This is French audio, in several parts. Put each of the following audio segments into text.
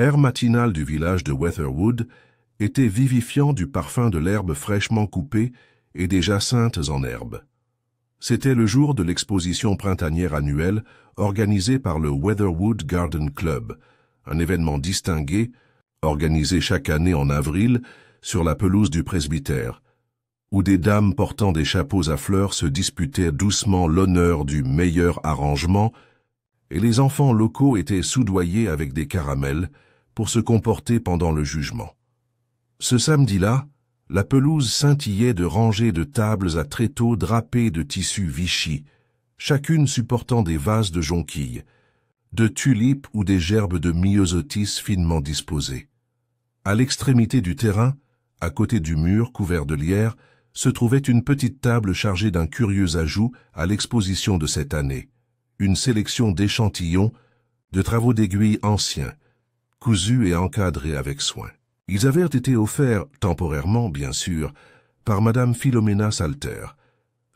Air matinal du village de Weatherwood était vivifiant du parfum de l'herbe fraîchement coupée et des jacinthes en herbe. C'était le jour de l'exposition printanière annuelle organisée par le Weatherwood Garden Club, un événement distingué, organisé chaque année en avril sur la pelouse du presbytère, où des dames portant des chapeaux à fleurs se disputaient doucement l'honneur du meilleur arrangement, et les enfants locaux étaient soudoyés avec des caramels pour se comporter pendant le jugement. Ce samedi-là, la pelouse scintillait de rangées de tables à tréteaux drapées de tissus Vichy, chacune supportant des vases de jonquilles, de tulipes ou des gerbes de myosotis finement disposées. À l'extrémité du terrain, à côté du mur couvert de lierre, se trouvait une petite table chargée d'un curieux ajout à l'exposition de cette année, une sélection d'échantillons, de travaux d'aiguille anciens, cousus et encadrés avec soin. Ils avaient été offerts, temporairement bien sûr, par Madame Philomena Salter,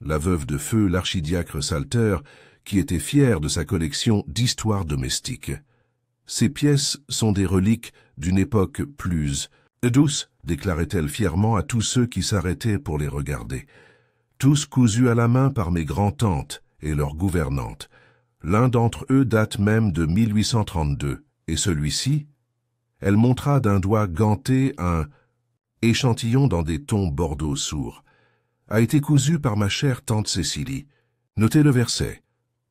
la veuve de feu l'archidiacre Salter, qui était fière de sa collection d'histoires domestiques. Ces pièces sont des reliques d'une époque plus douce, déclarait-elle fièrement à tous ceux qui s'arrêtaient pour les regarder. Tous cousus à la main par mes grands-tantes et leurs gouvernantes. L'un d'entre eux date même de 1832, et celui-ci, elle montra d'un doigt ganté un échantillon dans des tons bordeaux sourds, a été cousu par ma chère tante Cécilie. Notez le verset.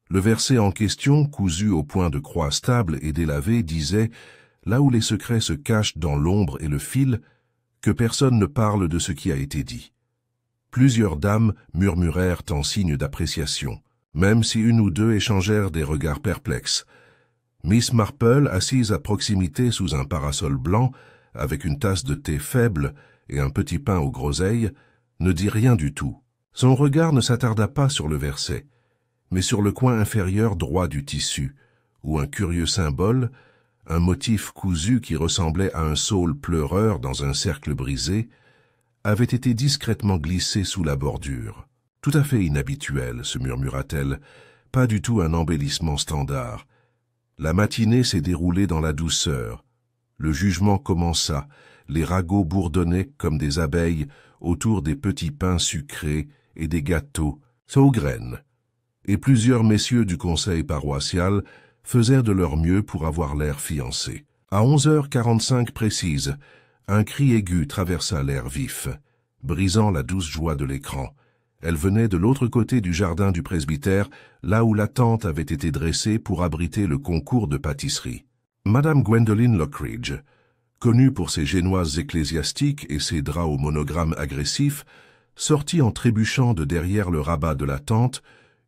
Le verset en question, cousu au point de croix stable et délavé, disait « Là où les secrets se cachent dans l'ombre et le fil, que personne ne parle de ce qui a été dit. » Plusieurs dames murmurèrent en signe d'appréciation, même si une ou deux échangèrent des regards perplexes. Miss Marple, assise à proximité sous un parasol blanc, avec une tasse de thé faible et un petit pain aux groseilles, ne dit rien du tout. Son regard ne s'attarda pas sur le verset, mais sur le coin inférieur droit du tissu, où un curieux symbole, un motif cousu qui ressemblait à un saule pleureur dans un cercle brisé, avait été discrètement glissé sous la bordure. Tout à fait inhabituel, se murmura-t-elle, pas du tout un embellissement standard. La matinée s'est déroulée dans la douceur. Le jugement commença, les ragots bourdonnaient comme des abeilles autour des petits pains sucrés et des gâteaux, aux graines. Et plusieurs messieurs du conseil paroissial faisaient de leur mieux pour avoir l'air fiancé. À 11h45 précises, un cri aigu traversa l'air vif, brisant la douce joie de l'écran. Elle venait de l'autre côté du jardin du presbytère, là où la tente avait été dressée pour abriter le concours de pâtisserie. Madame Gwendoline Lockridge, connue pour ses génoises ecclésiastiques et ses draps au monogramme agressif, sortit en trébuchant de derrière le rabat de la tente,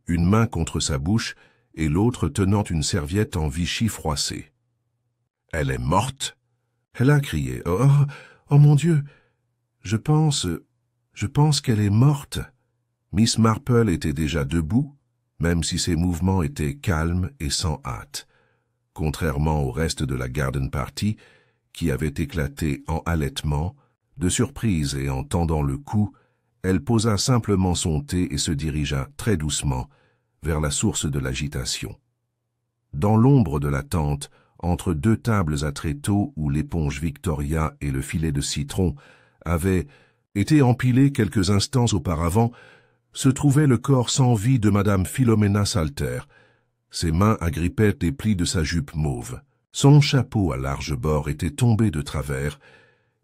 une main contre sa bouche et l'autre tenant une serviette en Vichy froissée. « Elle est morte !» Elle a crié. « Oh mon Dieu! Je pense qu'elle est morte !» Miss Marple était déjà debout, même si ses mouvements étaient calmes et sans hâte. Contrairement au reste de la garden party, qui avait éclaté en halètement, de surprise et en tendant le cou, elle posa simplement son thé et se dirigea très doucement vers la source de l'agitation. Dans l'ombre de la tente, entre deux tables à tréteaux où l'éponge Victoria et le filet de citron avaient été empilés quelques instants auparavant, se trouvait le corps sans vie de Madame Philomena Salter. Ses mains agrippaient les plis de sa jupe mauve. Son chapeau à larges bords était tombé de travers,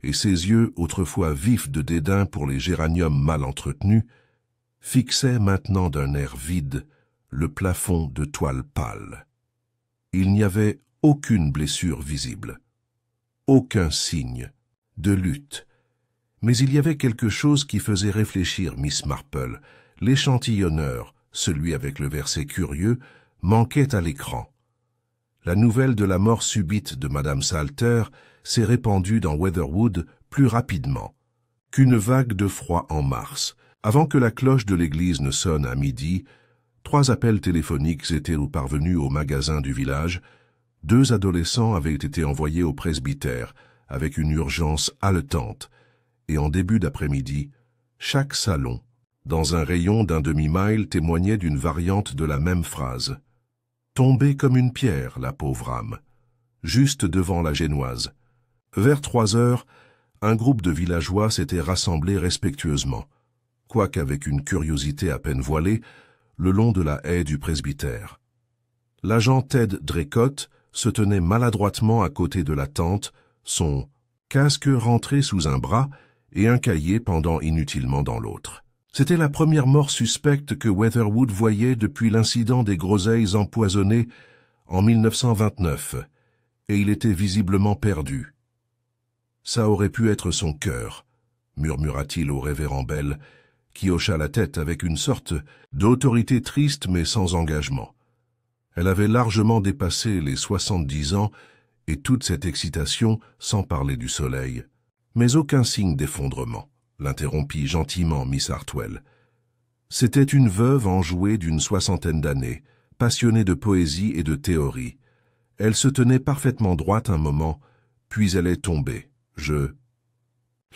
et ses yeux, autrefois vifs de dédain pour les géraniums mal entretenus, fixaient maintenant d'un air vide le plafond de toile pâle. Il n'y avait aucune blessure visible, aucun signe de lutte. Mais il y avait quelque chose qui faisait réfléchir Miss Marple. L'échantillonneur, celui avec le verset curieux, manquait à l'écran. La nouvelle de la mort subite de Madame Salter s'est répandue dans Weatherwood plus rapidement qu'une vague de froid en mars. Avant que la cloche de l'église ne sonne à midi, 3 appels téléphoniques étaient parvenus au magasin du village. 2 adolescents avaient été envoyés au presbytère avec une urgence haletante. Et en début d'après-midi, chaque salon, dans un rayon d'un demi-mile, témoignait d'une variante de la même phrase. « Tombée comme une pierre, la pauvre âme. juste devant la Génoise. Vers 3 heures, un groupe de villageois s'était rassemblé respectueusement, quoique avec une curiosité à peine voilée, le long de la haie du presbytère. L'agent Ted Draycott se tenait maladroitement à côté de la tente, son casque rentré sous un bras et un cahier pendant inutilement dans l'autre. C'était la première mort suspecte que Weatherwood voyait depuis l'incident des groseilles empoisonnées en 1929, et il était visiblement perdu. « Ça aurait pu être son cœur », murmura-t-il au révérend Bell, qui hocha la tête avec une sorte d'autorité triste mais sans engagement. Elle avait largement dépassé les 70 ans et toute cette excitation sans parler du soleil. Mais aucun signe d'effondrement, l'interrompit gentiment Miss Hartwell. C'était une veuve enjouée d'une 60aine d'années, passionnée de poésie et de théorie. Elle se tenait parfaitement droite un moment, puis elle est tombée. Je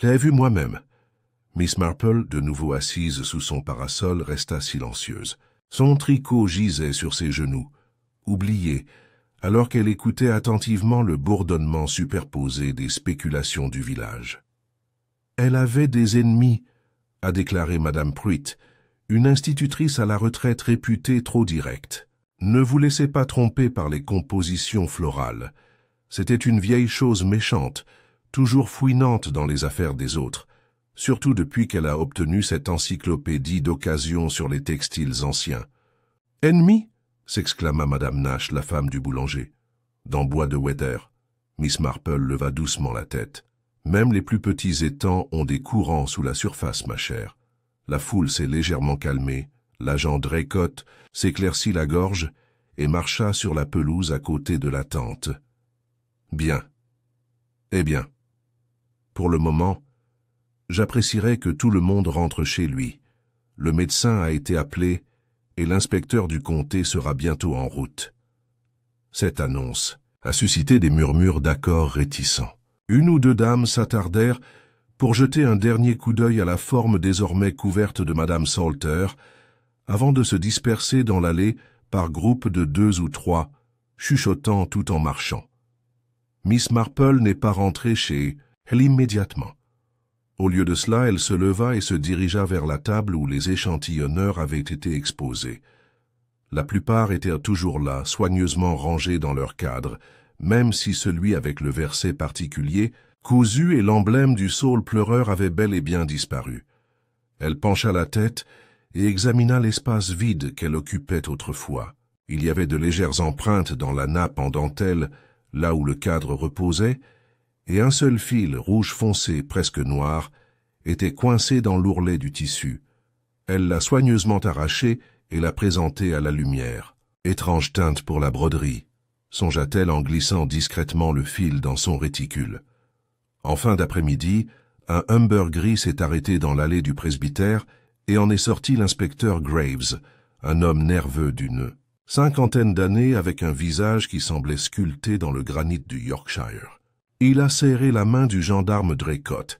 l'ai vue moi-même. Miss Marple, de nouveau assise sous son parasol, resta silencieuse. Son tricot gisait sur ses genoux, oublié, alors qu'elle écoutait attentivement le bourdonnement superposé des spéculations du village. « Elle avait des ennemis », a déclaré Madame Pruitt, une institutrice à la retraite réputée trop directe. « Ne vous laissez pas tromper par les compositions florales. C'était une vieille chose méchante, toujours fouinante dans les affaires des autres, surtout depuis qu'elle a obtenu cette encyclopédie d'occasion sur les textiles anciens. « Ennemis ?» s'exclama Madame Nash, la femme du boulanger. Dans Bois de Weather, Miss Marple leva doucement la tête. Même les plus petits étangs ont des courants sous la surface, ma chère. La foule s'est légèrement calmée, l'agent Draycott s'éclaircit la gorge et marcha sur la pelouse à côté de la tente. Bien. Eh bien. Pour le moment, j'apprécierais que tout le monde rentre chez lui. Le médecin a été appelé et l'inspecteur du comté sera bientôt en route. Cette annonce a suscité des murmures d'accord réticents. Une ou deux dames s'attardèrent pour jeter un dernier coup d'œil à la forme désormais couverte de Madame Salter, avant de se disperser dans l'allée par groupes de 2 ou 3, chuchotant tout en marchant. Miss Marple n'est pas rentrée chez elle immédiatement. Au lieu de cela, elle se leva et se dirigea vers la table où les échantillonneurs avaient été exposés. La plupart étaient toujours là, soigneusement rangés dans leur cadre, même si celui avec le verset particulier, cousu et l'emblème du saule pleureur avait bel et bien disparu. Elle pencha la tête et examina l'espace vide qu'elle occupait autrefois. Il y avait de légères empreintes dans la nappe en dentelle, là où le cadre reposait, et un seul fil, rouge foncé, presque noir, était coincé dans l'ourlet du tissu. Elle l'a soigneusement arraché et l'a présenté à la lumière. Étrange teinte pour la broderie, songea-t-elle en glissant discrètement le fil dans son réticule. En fin d'après-midi, un Humber gris s'est arrêté dans l'allée du presbytère et en est sorti l'inspecteur Graves, un homme nerveux d'une 50aine d'années avec un visage qui semblait sculpté dans le granit du Yorkshire. Il a serré la main du gendarme Draycott,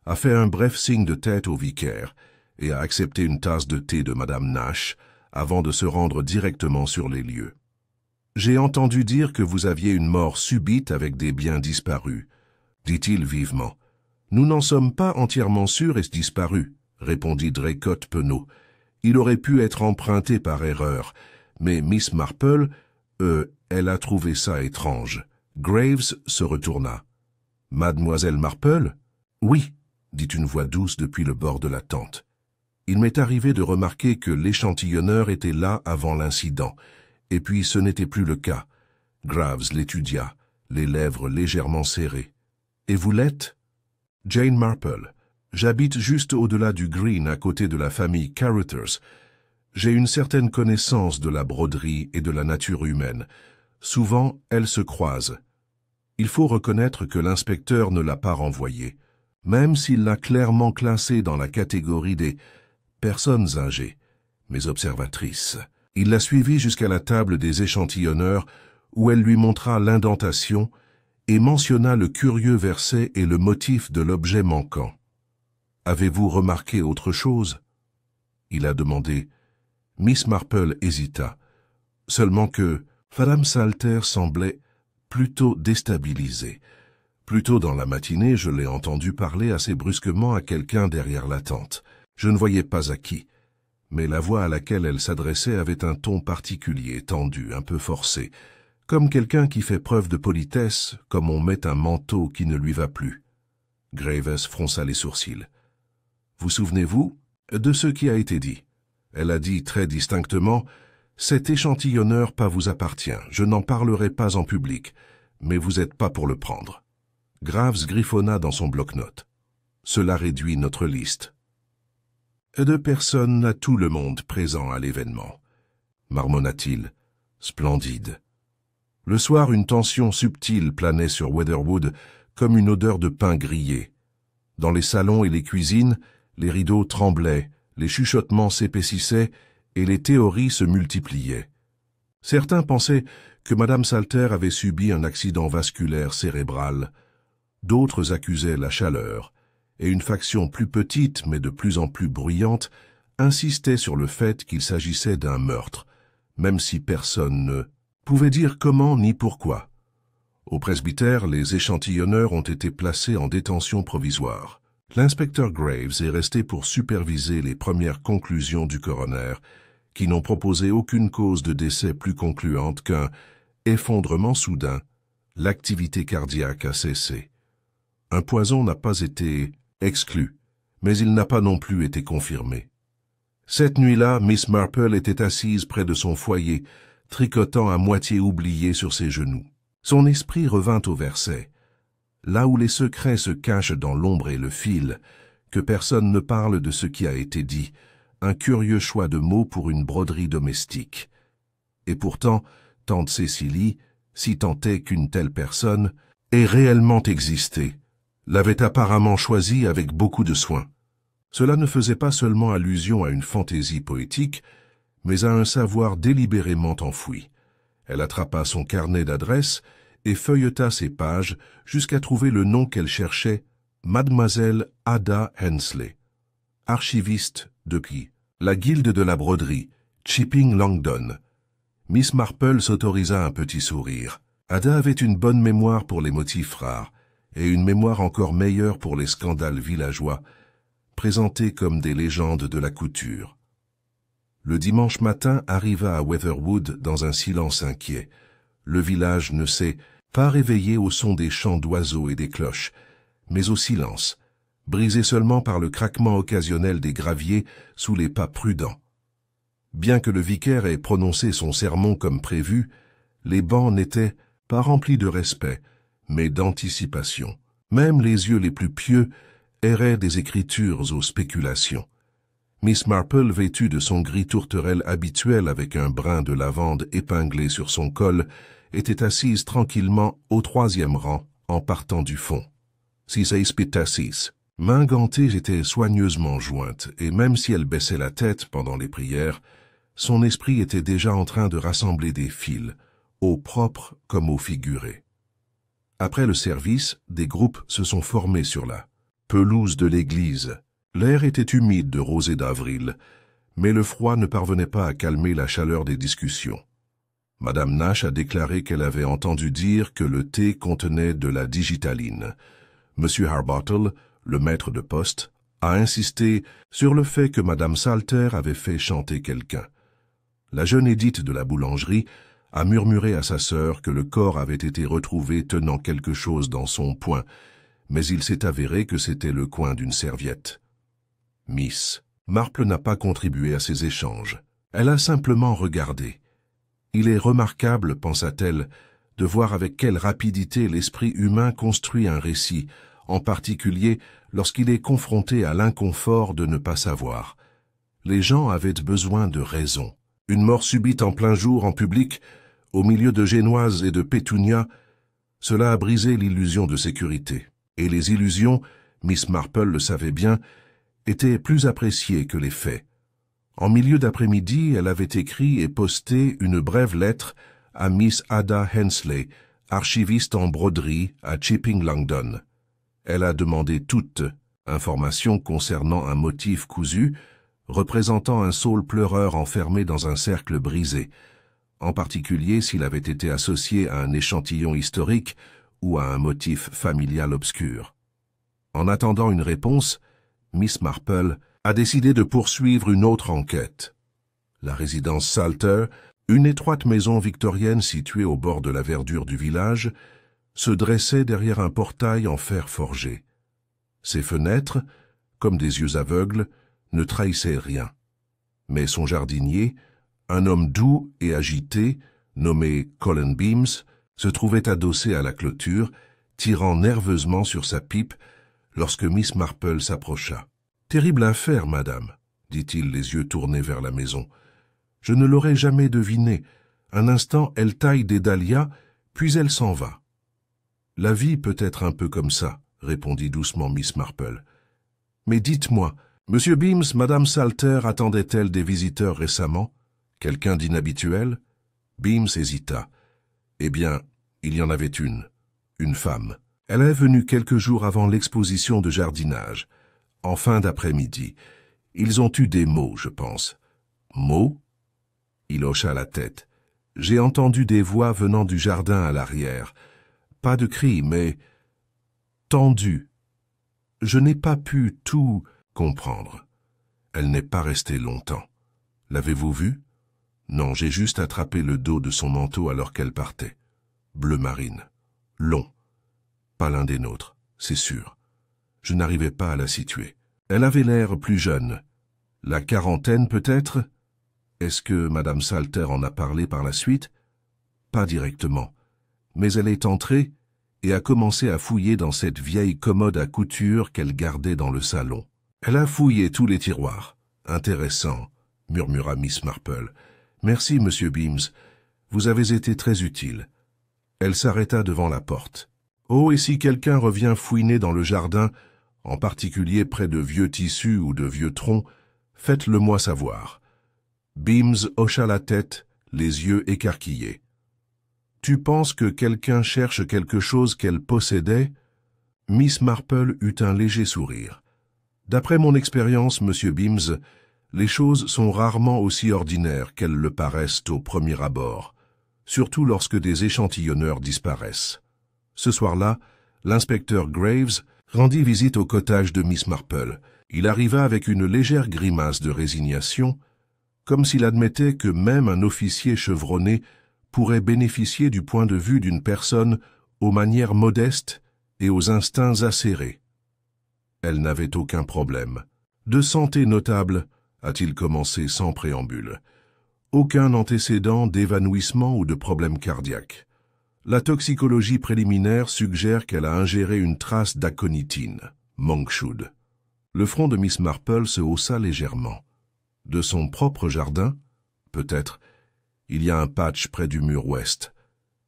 a fait un bref signe de tête au vicaire et a accepté une tasse de thé de Madame Nash avant de se rendre directement sur les lieux. « J'ai entendu dire que vous aviez une mort subite avec des biens disparus, » dit-il vivement. « Nous n'en sommes pas entièrement sûrs est-ce disparu, » répondit Draycott penaud. « Il aurait pu être emprunté par erreur, mais Miss Marple, elle a trouvé ça étrange. » Graves se retourna. « Mademoiselle Marple ?»« Oui, » dit une voix douce depuis le bord de la tente. Il m'est arrivé de remarquer que l'échantillonneur était là avant l'incident, et puis ce n'était plus le cas. Graves l'étudia, les lèvres légèrement serrées. « Et vous l'êtes ?»« Jane Marple. J'habite juste au-delà du green à côté de la famille Caruthers. J'ai une certaine connaissance de la broderie et de la nature humaine. Souvent, elles se croisent. Il faut reconnaître que l'inspecteur ne l'a pas renvoyée, même s'il l'a clairement classée dans la catégorie des personnes âgées, mais observatrices. Il l'a suivie jusqu'à la table des échantillonneurs où elle lui montra l'indentation et mentionna le curieux verset et le motif de l'objet manquant. « Avez-vous remarqué autre chose ?» Il a demandé. Miss Marple hésita, seulement que Madame Salter semblait plutôt déstabilisé. Plus tôt dans la matinée, je l'ai entendu parler assez brusquement à quelqu'un derrière la tente. Je ne voyais pas à qui, mais la voix à laquelle elle s'adressait avait un ton particulier, tendu, un peu forcé, comme quelqu'un qui fait preuve de politesse, comme on met un manteau qui ne lui va plus. Graves fronça les sourcils. « Vous souvenez-vous de ce qui a été dit ?» Elle a dit très distinctement « Cet échantillonneur pas vous appartient, je n'en parlerai pas en public, mais vous n'êtes pas pour le prendre. » Graves griffonna dans son bloc-notes. « Cela réduit notre liste. » 2 personnes à tout le monde présent à l'événement, marmonna-t-il, splendide. Le soir, une tension subtile planait sur Weatherwood comme une odeur de pain grillé. Dans les salons et les cuisines, les rideaux tremblaient, les chuchotements s'épaississaient et les théories se multipliaient. Certains pensaient que Madame Salter avait subi un accident vasculaire cérébral. D'autres accusaient la chaleur, et une faction plus petite mais de plus en plus bruyante insistait sur le fait qu'il s'agissait d'un meurtre, même si personne ne pouvait dire comment ni pourquoi. Au presbytère, les échantillonneurs ont été placés en détention provisoire. L'inspecteur Graves est resté pour superviser les premières conclusions du coroner, qui n'ont proposé aucune cause de décès plus concluante qu'un effondrement soudain. L'activité cardiaque a cessé. Un poison n'a pas été exclu, mais il n'a pas non plus été confirmé. Cette nuit-là, Miss Marple était assise près de son foyer, tricotant à moitié oublié sur ses genoux. Son esprit revint au verset. Là où les secrets se cachent dans l'ombre et le fil, que personne ne parle de ce qui a été dit, un curieux choix de mots pour une broderie domestique. Et pourtant, tante Cécilie, si tant est qu'une telle personne, ait réellement existé, l'avait apparemment choisi avec beaucoup de soin. Cela ne faisait pas seulement allusion à une fantaisie poétique, mais à un savoir délibérément enfoui. Elle attrapa son carnet d'adresses et feuilleta ses pages jusqu'à trouver le nom qu'elle cherchait, Mademoiselle Ada Hensley, archiviste de qui? La Guilde de la broderie, Chipping Langdon. Miss Marple s'autorisa un petit sourire. Ada avait une bonne mémoire pour les motifs rares, et une mémoire encore meilleure pour les scandales villageois, présentés comme des légendes de la couture. Le dimanche matin arriva à Weatherwood dans un silence inquiet. Le village ne s'est pas réveillé au son des chants d'oiseaux et des cloches, mais au silence, brisé seulement par le craquement occasionnel des graviers sous les pas prudents. Bien que le vicaire ait prononcé son sermon comme prévu, les bancs n'étaient pas remplis de respect, mais d'anticipation. Même les yeux les plus pieux erraient des écritures aux spéculations. Miss Marple, vêtue de son gris tourterelle habituel avec un brin de lavande épinglé sur son col, était assise tranquillement au 3e rang en partant du fond. Si ça assis. Mains gantées étaient soigneusement jointes, et même si elle baissait la tête pendant les prières, son esprit était déjà en train de rassembler des fils, au propre comme au figuré. Après le service, des groupes se sont formés sur la pelouse de l'église. L'air était humide de rosée d'avril, mais le froid ne parvenait pas à calmer la chaleur des discussions. Madame Nash a déclaré qu'elle avait entendu dire que le thé contenait de la digitaline. Monsieur Harbottle, le maître de poste, a insisté sur le fait que Madame Salter avait fait chanter quelqu'un. La jeune Édith de la boulangerie a murmuré à sa sœur que le corps avait été retrouvé tenant quelque chose dans son poing, mais il s'est avéré que c'était le coin d'une serviette. Miss Marple n'a pas contribué à ces échanges. Elle a simplement regardé. Il est remarquable, pensa-t-elle, de voir avec quelle rapidité l'esprit humain construit un récit, en particulier lorsqu'il est confronté à l'inconfort de ne pas savoir. Les gens avaient besoin de raison. Une mort subite en plein jour en public, au milieu de génoises et de pétunias, cela a brisé l'illusion de sécurité. Et les illusions, Miss Marple le savait bien, étaient plus appréciées que les faits. En milieu d'après-midi, elle avait écrit et posté une brève lettre à Miss Ada Hensley, archiviste en broderie à Chipping Langdon. Elle a demandé toute information concernant un motif cousu, représentant un saule pleureur enfermé dans un cercle brisé, en particulier s'il avait été associé à un échantillon historique ou à un motif familial obscur. En attendant une réponse, Miss Marple a décidé de poursuivre une autre enquête. La résidence Salter, une étroite maison victorienne située au bord de la verdure du village, se dressait derrière un portail en fer forgé. Ses fenêtres, comme des yeux aveugles, ne trahissaient rien. Mais son jardinier, un homme doux et agité, nommé Colin Beams, se trouvait adossé à la clôture, tirant nerveusement sur sa pipe lorsque Miss Marple s'approcha. « Terrible affaire, madame, » dit-il les yeux tournés vers la maison. « Je ne l'aurais jamais deviné. Un instant, elle taille des dahlias, puis elle s'en va. »« La vie peut être un peu comme ça, » répondit doucement Miss Marple. « Mais dites-moi, Monsieur Beams, Madame Salter attendait-elle des visiteurs récemment? Quelqu'un d'inhabituel ?» Beams hésita. « Eh bien, il y en avait une femme. Elle est venue quelques jours avant l'exposition de jardinage, en fin d'après-midi. Ils ont eu des mots, je pense. »« Mots ?» Il hocha la tête. « J'ai entendu des voix venant du jardin à l'arrière. Pas de cris, mais tendues. Je n'ai pas pu tout comprendre. Elle n'est pas restée longtemps. L'avez-vous vue? Non, j'ai juste attrapé le dos de son manteau alors qu'elle partait. Bleu marine. Long. Pas l'un des nôtres, c'est sûr. Je n'arrivais pas à la situer. Elle avait l'air plus jeune. La quarantaine peut-être? Est-ce que Madame Salter en a parlé par la suite? Pas directement. Mais elle est entrée et a commencé à fouiller dans cette vieille commode à couture qu'elle gardait dans le salon. Elle a fouillé tous les tiroirs. Intéressant, murmura Miss Marple. Merci, Monsieur Beams. Vous avez été très utile. Elle s'arrêta devant la porte. Oh, et si quelqu'un revient fouiner dans le jardin, en particulier près de vieux tissus ou de vieux troncs, faites-le moi savoir. Beams hocha la tête, les yeux écarquillés. Tu penses que quelqu'un cherche quelque chose qu'elle possédait? Miss Marple eut un léger sourire. D'après mon expérience, Monsieur Beams, les choses sont rarement aussi ordinaires qu'elles le paraissent au premier abord, surtout lorsque des échantillonneurs disparaissent. Ce soir-là, l'inspecteur Graves rendit visite au cottage de Miss Marple. Il arriva avec une légère grimace de résignation, comme s'il admettait que même un officier chevronné pourrait bénéficier du point de vue d'une personne aux manières modestes et aux instincts acérés. Elle n'avait aucun problème. De santé notable, a-t-il commencé sans préambule. Aucun antécédent d'évanouissement ou de problème cardiaque. La toxicologie préliminaire suggère qu'elle a ingéré une trace d'aconitine, monkshood. Le front de Miss Marple se haussa légèrement. De son propre jardin, peut-être, il y a un patch près du mur ouest.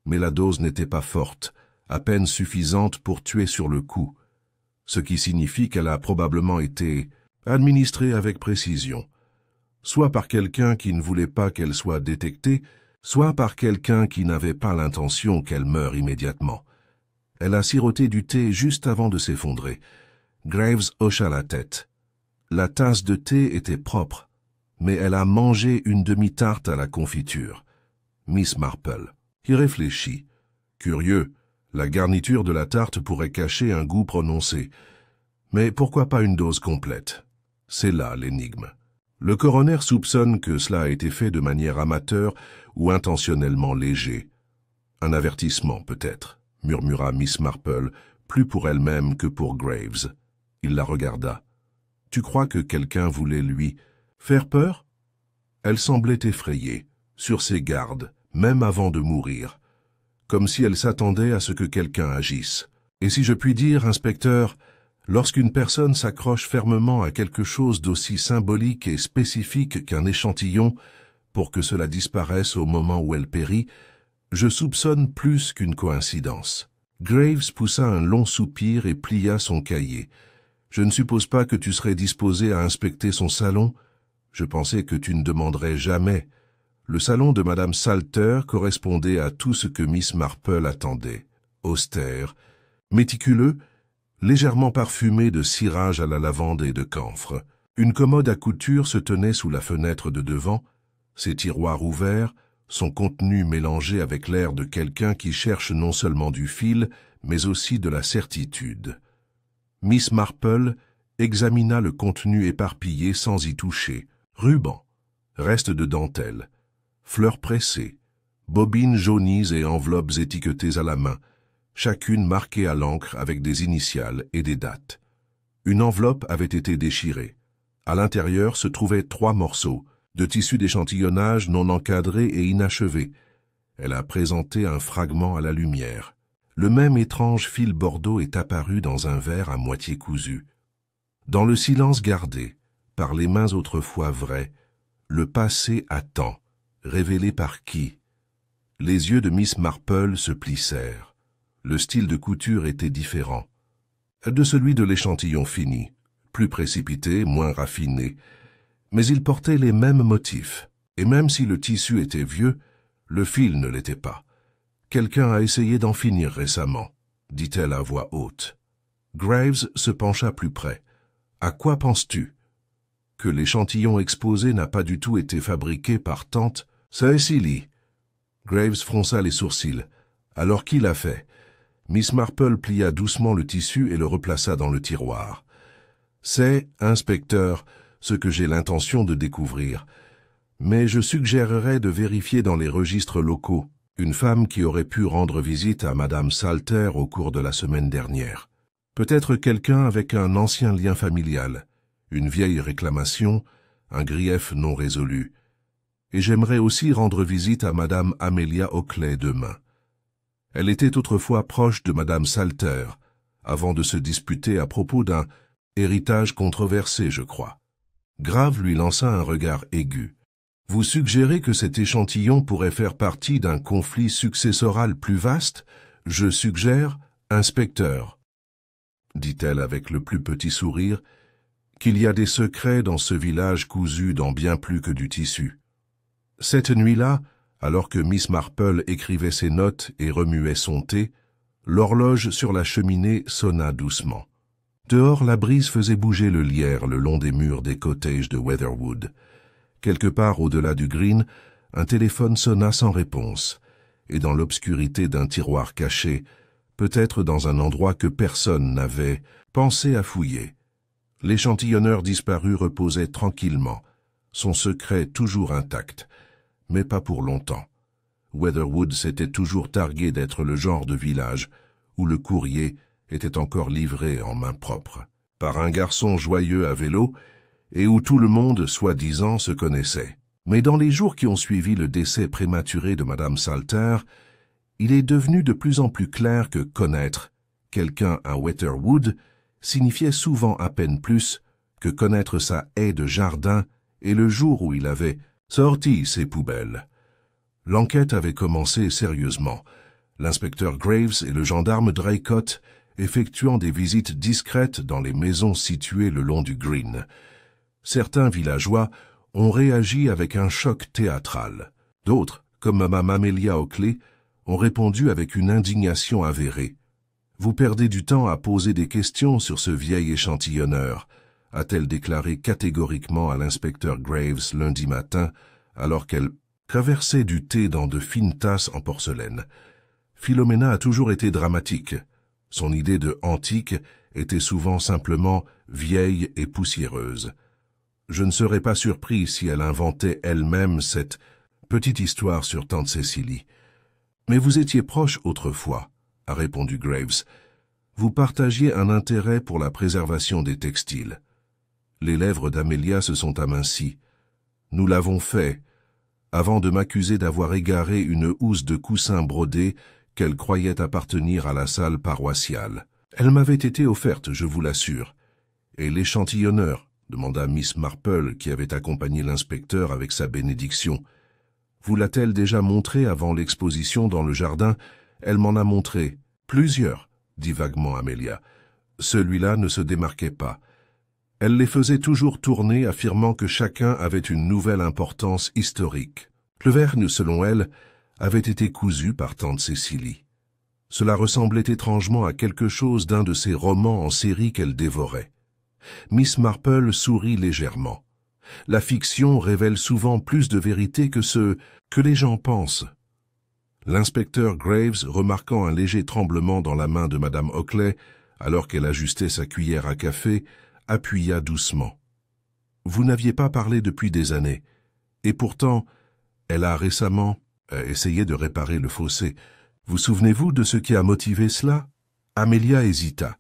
Mais la dose n'était pas forte, à peine suffisante pour tuer sur le coup, ce qui signifie qu'elle a probablement été administrée avec précision, soit par quelqu'un qui ne voulait pas qu'elle soit détectée, soit par quelqu'un qui n'avait pas l'intention qu'elle meure immédiatement. Elle a siroté du thé juste avant de s'effondrer. Graves hocha la tête. La tasse de thé était propre, mais elle a mangé une demi-tarte à la confiture. Miss Marple y réfléchit. Curieux, la garniture de la tarte pourrait cacher un goût prononcé. Mais pourquoi pas une dose complète? C'est là l'énigme. Le coroner soupçonne que cela a été fait de manière amateur ou intentionnellement léger. Un avertissement, peut-être, murmura Miss Marple, plus pour elle-même que pour Graves. Il la regarda. « Tu crois que quelqu'un voulait lui faire peur ?» Elle semblait effrayée, sur ses gardes, même avant de mourir, comme si elle s'attendait à ce que quelqu'un agisse. Et si je puis dire, inspecteur, lorsqu'une personne s'accroche fermement à quelque chose d'aussi symbolique et spécifique qu'un échantillon pour que cela disparaisse au moment où elle périt, je soupçonne plus qu'une coïncidence. Graves poussa un long soupir et plia son cahier. Je ne suppose pas que tu serais disposé à inspecter son salon. Je pensais que tu ne demanderais jamais. Le salon de Madame Salter correspondait à tout ce que Miss Marple attendait. Austère, méticuleux, légèrement parfumé de cirage à la lavande et de camphre. Une commode à couture se tenait sous la fenêtre de devant, ses tiroirs ouverts, son contenu mélangé avec l'air de quelqu'un qui cherche non seulement du fil, mais aussi de la certitude. Miss Marple examina le contenu éparpillé sans y toucher. Rubans, restes de dentelle, fleurs pressées, bobines jaunies et enveloppes étiquetées à la main, chacune marquée à l'encre avec des initiales et des dates. Une enveloppe avait été déchirée. À l'intérieur se trouvaient 3 morceaux de tissu d'échantillonnage non encadrés et inachevés. Elle a présenté un fragment à la lumière. Le même étrange fil bordeaux est apparu dans un verre à moitié cousu. Dans le silence gardé, par les mains autrefois vraies, le passé attend, révélé par qui? Les yeux de Miss Marple se plissèrent. Le style de couture était différent de celui de l'échantillon fini, plus précipité, moins raffiné, mais il portait les mêmes motifs, et même si le tissu était vieux, le fil ne l'était pas. Quelqu'un a essayé d'en finir récemment, dit-elle à voix haute. Graves se pencha plus près. À quoi penses-tu? Que l'échantillon exposé n'a pas du tout été fabriqué par tante Cecily. Graves fronça les sourcils. Alors qui l'a fait? Miss Marple plia doucement le tissu et le replaça dans le tiroir. C'est, inspecteur, ce que j'ai l'intention de découvrir. Mais je suggérerais de vérifier dans les registres locaux une femme qui aurait pu rendre visite à Madame Salter au cours de la semaine dernière. Peut-être quelqu'un avec un ancien lien familial, une vieille réclamation, un grief non résolu. Et j'aimerais aussi rendre visite à Madame Amelia Oakley demain. Elle était autrefois proche de Madame Salter, avant de se disputer à propos d'un héritage controversé, je crois. Grave lui lança un regard aigu. Vous suggérez que cet échantillon pourrait faire partie d'un conflit successoral plus vaste? Je suggère, inspecteur, dit-elle avec le plus petit sourire, qu'il y a des secrets dans ce village cousu dans bien plus que du tissu. Cette nuit-là, alors que Miss Marple écrivait ses notes et remuait son thé, l'horloge sur la cheminée sonna doucement. Dehors, la brise faisait bouger le lierre le long des murs des cottages de Weatherwood. Quelque part au-delà du green, un téléphone sonna sans réponse, et dans l'obscurité d'un tiroir caché, peut-être dans un endroit que personne n'avait pensé à fouiller, l'échantillonneur disparu reposait tranquillement, son secret toujours intact, mais pas pour longtemps. Weatherwood s'était toujours targué d'être le genre de village où le courrier était encore livré en main propre, par un garçon joyeux à vélo, et où tout le monde, soi-disant, se connaissait. Mais dans les jours qui ont suivi le décès prématuré de Madame Salter, il est devenu de plus en plus clair que connaître quelqu'un à Weatherwood signifiait souvent à peine plus que connaître sa haie de jardin et le jour où il avait sorti ses poubelles. L'enquête avait commencé sérieusement, l'inspecteur Graves et le gendarme Draycott effectuant des visites discrètes dans les maisons situées le long du green. Certains villageois ont réagi avec un choc théâtral. D'autres, comme Mme Amelia Oakley, ont répondu avec une indignation avérée. « Vous perdez du temps à poser des questions sur ce vieil échantillonneur », a-t-elle déclaré catégoriquement à l'inspecteur Graves lundi matin, alors qu'elle traversait du thé dans de fines tasses en porcelaine. Philomena a toujours été dramatique. Son idée de antique était souvent simplement vieille et poussiéreuse. Je ne serais pas surpris si elle inventait elle-même cette petite histoire sur tante Cecily. « Mais vous étiez proche autrefois, » a répondu Graves. « Vous partagiez un intérêt pour la préservation des textiles. » Les lèvres d'Amelia se sont amincies. « Nous l'avons fait, avant de m'accuser d'avoir égaré une housse de coussin brodée qu'elle croyait appartenir à la salle paroissiale. Elle m'avait été offerte, je vous l'assure. Et l'échantillonneur, demanda Miss Marple, qui avait accompagné l'inspecteur avec sa bénédiction. Vous l'a-t-elle déjà montré avant l'exposition dans le jardin? Elle m'en a montré. Plusieurs, dit vaguement Amelia. Celui-là ne se démarquait pas. Elle les faisait toujours tourner, affirmant que chacun avait une nouvelle importance historique. Le vergne, selon elle, avait été cousu par tante Cecily. Cela ressemblait étrangement à quelque chose d'un de ces romans en série qu'elle dévorait. Miss Marple sourit légèrement. La fiction révèle souvent plus de vérité que ce que les gens pensent. L'inspecteur Graves, remarquant un léger tremblement dans la main de Madame Oakley, alors qu'elle ajustait sa cuillère à café, appuya doucement. « Vous n'aviez pas parlé depuis des années. Et pourtant, elle a récemment essayé de réparer le fossé. Vous souvenez-vous de ce qui a motivé cela ?» Amelia hésita.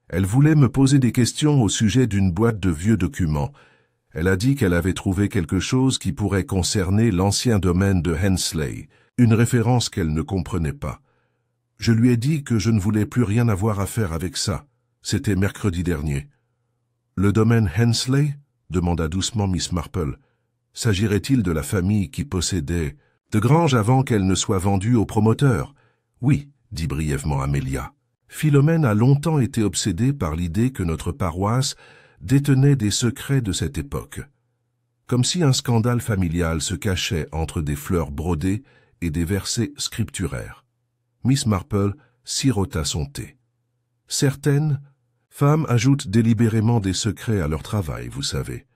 Elle voulait me poser des questions au sujet d'une boîte de vieux documents. Elle a dit qu'elle avait trouvé quelque chose qui pourrait concerner l'ancien domaine de Hensley, une référence qu'elle ne comprenait pas. Je lui ai dit que je ne voulais plus rien avoir à faire avec ça. C'était mercredi dernier. « Le domaine Hensley ?» demanda doucement Miss Marple. « S'agirait-il de la famille qui possédait de granges avant qu'elle ne soit vendue au promoteur ?»« Oui, » dit brièvement Amelia. Philomène a longtemps été obsédée par l'idée que notre paroisse détenait des secrets de cette époque. Comme si un scandale familial se cachait entre des fleurs brodées et des versets scripturaires. Miss Marple sirota son thé. Certaines femmes ajoutent délibérément des secrets à leur travail, vous savez.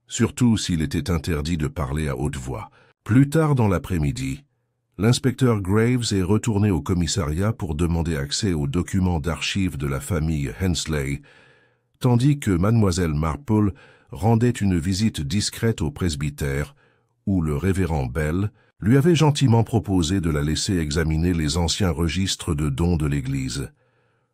Surtout s'il était interdit de parler à haute voix. Plus tard dans l'après-midi, l'inspecteur Graves est retourné au commissariat pour demander accès aux documents d'archives de la famille Hensley, tandis que mademoiselle Marple rendait une visite discrète au presbytère, où le révérend Bell lui avait gentiment proposé de la laisser examiner les anciens registres de dons de l'Église.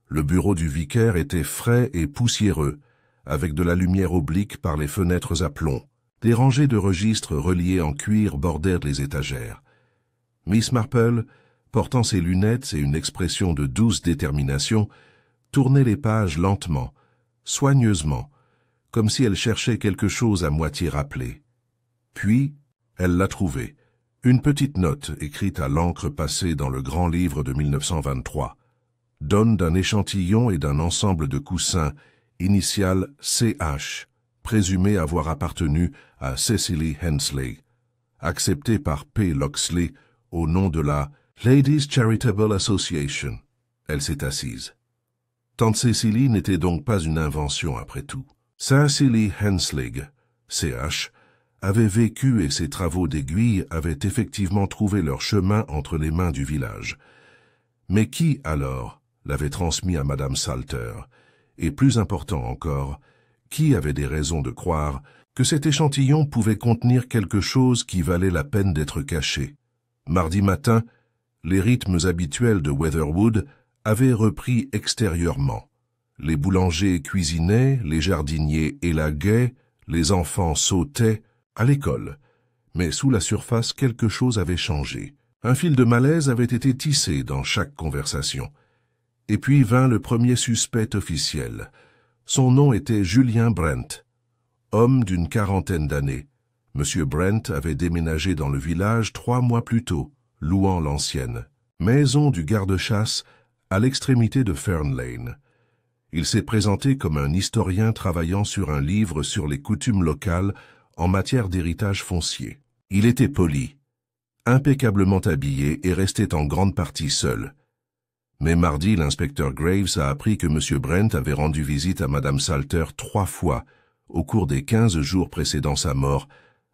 Le bureau du vicaire était frais et poussiéreux, avec de la lumière oblique par les fenêtres à plomb. Des rangées de registres reliés en cuir bordèrent les étagères. Miss Marple, portant ses lunettes et une expression de douce détermination, tournait les pages lentement, soigneusement, comme si elle cherchait quelque chose à moitié rappelé. Puis, elle l'a trouvé, une petite note écrite à l'encre passée dans le grand livre de 1923, donne d'un échantillon et d'un ensemble de coussins, initiales CH, présumé avoir appartenu à Cecily Hensley, accepté par P. Loxley au nom de la Ladies Charitable Association. Elle s'est assise. Tante Cécilie n'était donc pas une invention après tout. Cecily Hensley, CH, avait vécu et ses travaux d'aiguille avaient effectivement trouvé leur chemin entre les mains du village. Mais qui, alors, l'avait transmis à Madame Salter? Et plus important encore, qui avait des raisons de croire que cet échantillon pouvait contenir quelque chose qui valait la peine d'être caché? Mardi matin, les rythmes habituels de Weatherwood avaient repris extérieurement. Les boulangers cuisinaient, les jardiniers élaguaient, les enfants sautaient à l'école. Mais sous la surface, quelque chose avait changé. Un fil de malaise avait été tissé dans chaque conversation. Et puis vint le premier suspect officiel. Son nom était Julien Brent. Homme d'une quarantaine d'années, M. Brent avait déménagé dans le village 3 mois plus tôt, louant l'ancienne maison du garde-chasse à l'extrémité de Fern Lane. Il s'est présenté comme un historien travaillant sur un livre sur les coutumes locales en matière d'héritage foncier. Il était poli, impeccablement habillé et restait en grande partie seul. Mais mardi, l'inspecteur Graves a appris que M. Brent avait rendu visite à Madame Salter 3 fois au cours des 15 jours précédant sa mort,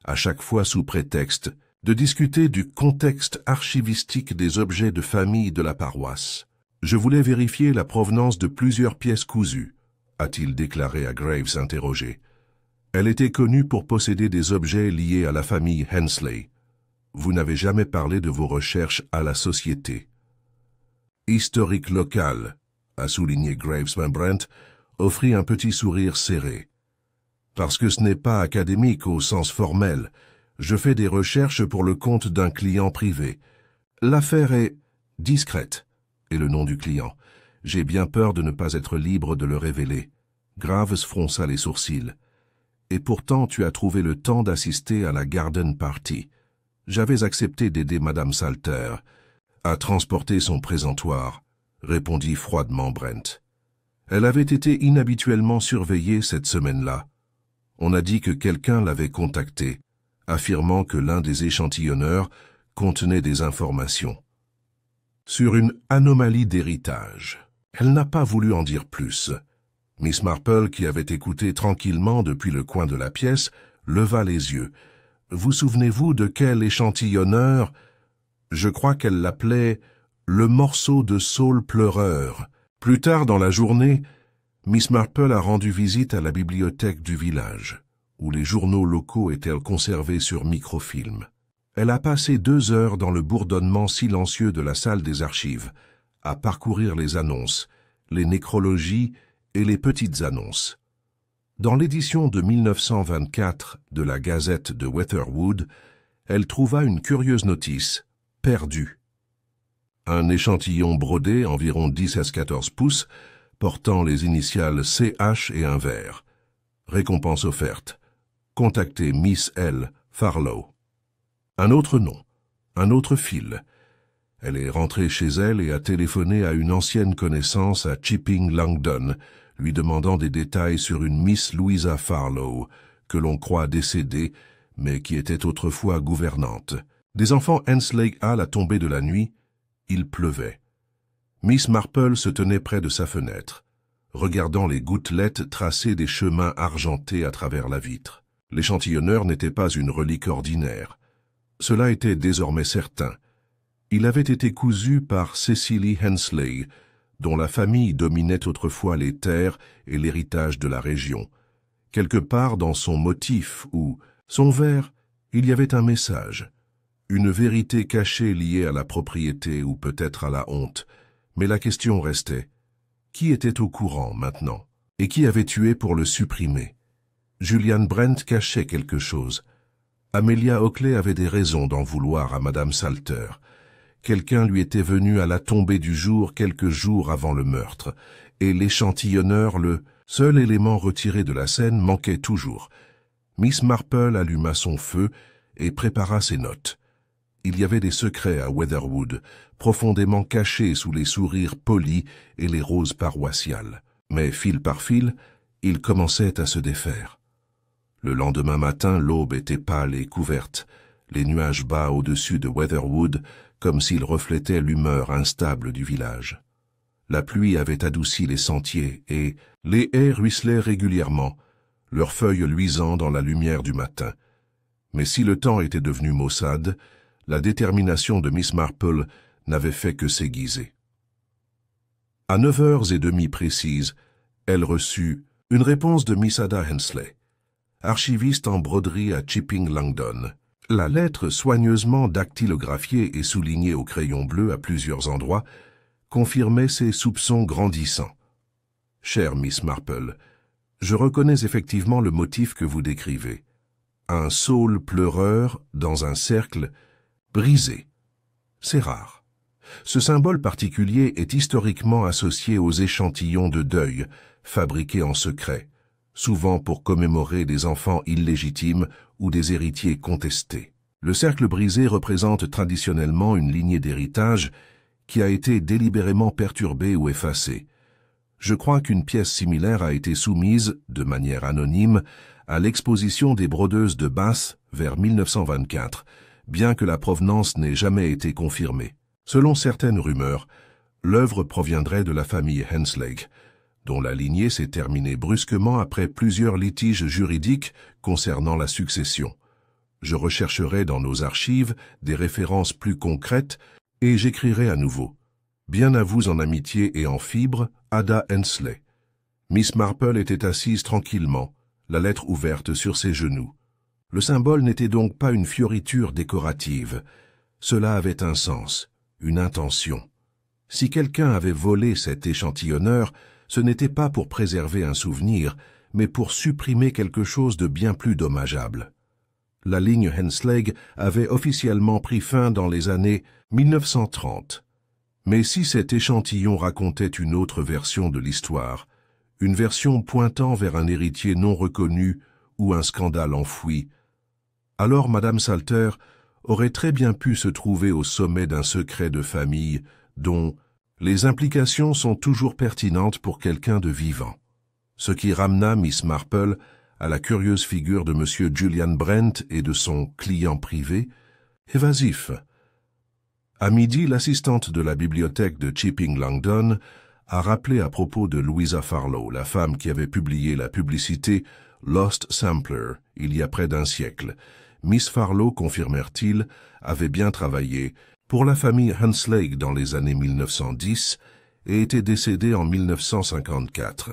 à chaque fois sous prétexte de discuter du contexte archivistique des objets de famille de la paroisse. « Je voulais vérifier la provenance de plusieurs pièces cousues », a-t-il déclaré à Graves interrogé. Elle était connue pour posséder des objets liés à la famille Hensley. Vous n'avez jamais parlé de vos recherches à la société. Historique local, a souligné Graves. Brent offrit un petit sourire serré. Parce que ce n'est pas académique au sens formel. Je fais des recherches pour le compte d'un client privé. L'affaire est discrète, est le nom du client. J'ai bien peur de ne pas être libre de le révéler. Graves fronça les sourcils. Et pourtant tu as trouvé le temps d'assister à la garden party. J'avais accepté d'aider Madame Salter à transporter son présentoir, répondit froidement Brent. Elle avait été inhabituellement surveillée cette semaine-là. On a dit que quelqu'un l'avait contactée, affirmant que l'un des échantillonneurs contenait des informations sur une anomalie d'héritage. Elle n'a pas voulu en dire plus. Miss Marple, qui avait écouté tranquillement depuis le coin de la pièce, leva les yeux. « Vous souvenez-vous de quel échantillonneur? Je crois qu'elle l'appelait « le morceau de saule pleureur ». Plus tard dans la journée, Miss Marple a rendu visite à la bibliothèque du village, où les journaux locaux étaient conservés sur microfilm. Elle a passé 2 heures dans le bourdonnement silencieux de la salle des archives, à parcourir les annonces, les nécrologies et les petites annonces. Dans l'édition de 1924 de la Gazette de Weatherwood, elle trouva une curieuse notice, « Perdu ». Un échantillon brodé, environ 10 à 14 pouces, portant les initiales CH et un vert. Récompense offerte. Contactez Miss L. Farlow. Un autre nom, un autre fil. Elle est rentrée chez elle et a téléphoné à une ancienne connaissance à Chipping Langdon, lui demandant des détails sur une Miss Louisa Farlow, que l'on croit décédée, mais qui était autrefois gouvernante. Des enfants Hensley à la tombée de la nuit, il pleuvait. Miss Marple se tenait près de sa fenêtre, regardant les gouttelettes tracer des chemins argentés à travers la vitre. L'échantillonneur n'était pas une relique ordinaire. Cela était désormais certain. Il avait été cousu par Cecily Hensley, dont la famille dominait autrefois les terres et l'héritage de la région. Quelque part dans son motif ou son vers, il y avait un message, une vérité cachée liée à la propriété ou peut-être à la honte. Mais la question restait, qui était au courant maintenant et qui avait tué pour le supprimer? Julian Brent cachait quelque chose. Amelia Oakley avait des raisons d'en vouloir à Madame Salter. Quelqu'un lui était venu à la tombée du jour quelques jours avant le meurtre, et l'échantillonneur, le seul élément retiré de la scène, manquait toujours. Miss Marple alluma son feu et prépara ses notes. Il y avait des secrets à Weatherwood, profondément cachés sous les sourires polis et les roses paroissiales. Mais fil par fil, ils commençaient à se défaire. Le lendemain matin, l'aube était pâle et couverte, les nuages bas au-dessus de Weatherwood, comme s'ils reflétaient l'humeur instable du village. La pluie avait adouci les sentiers et les haies ruisselaient régulièrement, leurs feuilles luisant dans la lumière du matin. Mais si le temps était devenu maussade, la détermination de Miss Marple n'avait fait que s'aiguiser. À 9h30 précises, elle reçut une réponse de Miss Ada Hensley, archiviste en broderie à Chipping Langdon. La lettre, soigneusement dactylographiée et soulignée au crayon bleu à plusieurs endroits, confirmait ses soupçons grandissants. « Chère Miss Marple, je reconnais effectivement le motif que vous décrivez. Un saule pleureur dans un cercle brisé. C'est rare. Ce symbole particulier est historiquement associé aux échantillons de deuil, fabriqués en secret, souvent pour commémorer des enfants illégitimes ou des héritiers contestés. Le cercle brisé représente traditionnellement une lignée d'héritage qui a été délibérément perturbée ou effacée. Je crois qu'une pièce similaire a été soumise, de manière anonyme, à l'exposition des brodeuses de Bath vers 1924, bien que la provenance n'ait jamais été confirmée. Selon certaines rumeurs, l'œuvre proviendrait de la famille Hensley, dont la lignée s'est terminée brusquement après plusieurs litiges juridiques concernant la succession. Je rechercherai dans nos archives des références plus concrètes et j'écrirai à nouveau. Bien à vous en amitié et en fibre, Ada Hensley. Miss Marple était assise tranquillement, la lettre ouverte sur ses genoux. Le symbole n'était donc pas une fioriture décorative. Cela avait un sens, une intention. Si quelqu'un avait volé cet échantillonneur, ce n'était pas pour préserver un souvenir, mais pour supprimer quelque chose de bien plus dommageable. La ligne Hensley avait officiellement pris fin dans les années 1930. Mais si cet échantillon racontait une autre version de l'histoire, une version pointant vers un héritier non reconnu ou un scandale enfoui, alors Madame Salter aurait très bien pu se trouver au sommet d'un secret de famille dont les implications sont toujours pertinentes pour quelqu'un de vivant. Ce qui ramena Miss Marple à la curieuse figure de M. Julian Brent et de son client privé, évasif. À midi, l'assistante de la bibliothèque de Chipping Langdon a rappelé à propos de Louisa Farlow, la femme qui avait publié la publicité Lost Sampler, il y a près d'un siècle. Miss Farlow, confirmèrent-ils, avait bien travaillé pour la famille Hunslake dans les années 1910 et était décédée en 1954.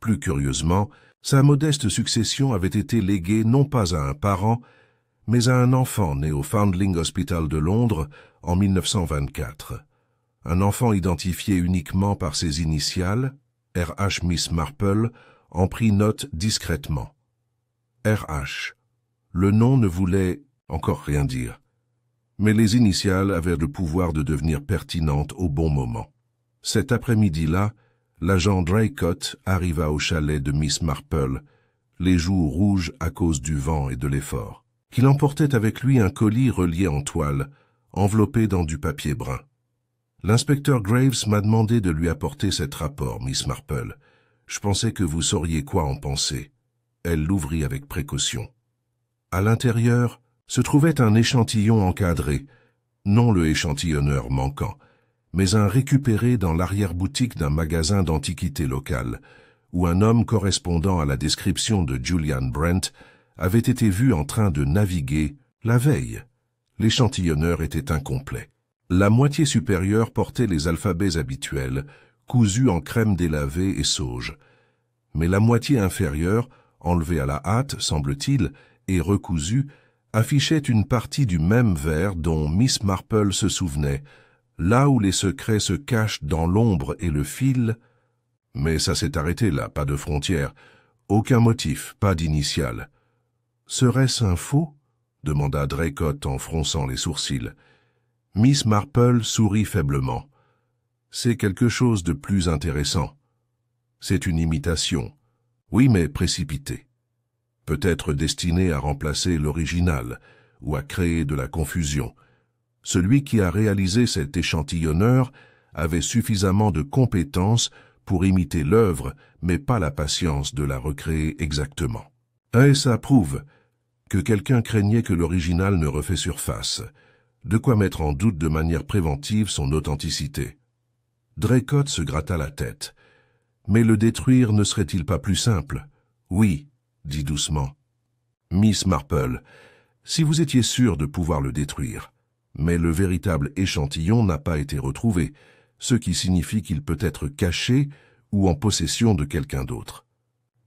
Plus curieusement, sa modeste succession avait été léguée non pas à un parent, mais à un enfant né au Foundling Hospital de Londres en 1924. Un enfant identifié uniquement par ses initiales, R.H. Miss Marple, en prit note discrètement. R.H. Le nom ne voulait encore rien dire, mais les initiales avaient le pouvoir de devenir pertinentes au bon moment. Cet après-midi-là, l'agent Draycott arriva au chalet de Miss Marple, les joues rouges à cause du vent et de l'effort. Il emportait avec lui un colis relié en toile, enveloppé dans du papier brun. L'inspecteur Graves m'a demandé de lui apporter cet rapport, Miss Marple. Je pensais que vous sauriez quoi en penser. Elle l'ouvrit avec précaution. À l'intérieur se trouvait un échantillon encadré, non le échantillonneur manquant, mais un récupéré dans l'arrière-boutique d'un magasin d'antiquités locales, où un homme correspondant à la description de Julian Brent avait été vu en train de naviguer la veille. L'échantillonneur était incomplet. La moitié supérieure portait les alphabets habituels, cousus en crème délavée et sauge. Mais la moitié inférieure, enlevée à la hâte, semble-t-il, et recousue, affichait une partie du même vers dont Miss Marple se souvenait, là où les secrets se cachent dans l'ombre et le fil. Mais ça s'est arrêté là, pas de frontière, aucun motif, pas d'initiale. « Serait-ce un faux ?» demanda Draycott en fronçant les sourcils. Miss Marple sourit faiblement. « C'est quelque chose de plus intéressant. C'est une imitation. Oui, mais précipitée. Peut-être destinée à remplacer l'original ou à créer de la confusion. Celui qui a réalisé cet échantillonneur avait suffisamment de compétences pour imiter l'œuvre, mais pas la patience de la recréer exactement. Et ça prouve que quelqu'un craignait que l'original ne refait surface, de quoi mettre en doute de manière préventive son authenticité. Draycott se gratta la tête. Mais le détruire ne serait-il pas plus simple? Oui, dit doucement. Miss Marple, si vous étiez sûr de pouvoir le détruire, mais le véritable échantillon n'a pas été retrouvé, ce qui signifie qu'il peut être caché ou en possession de quelqu'un d'autre.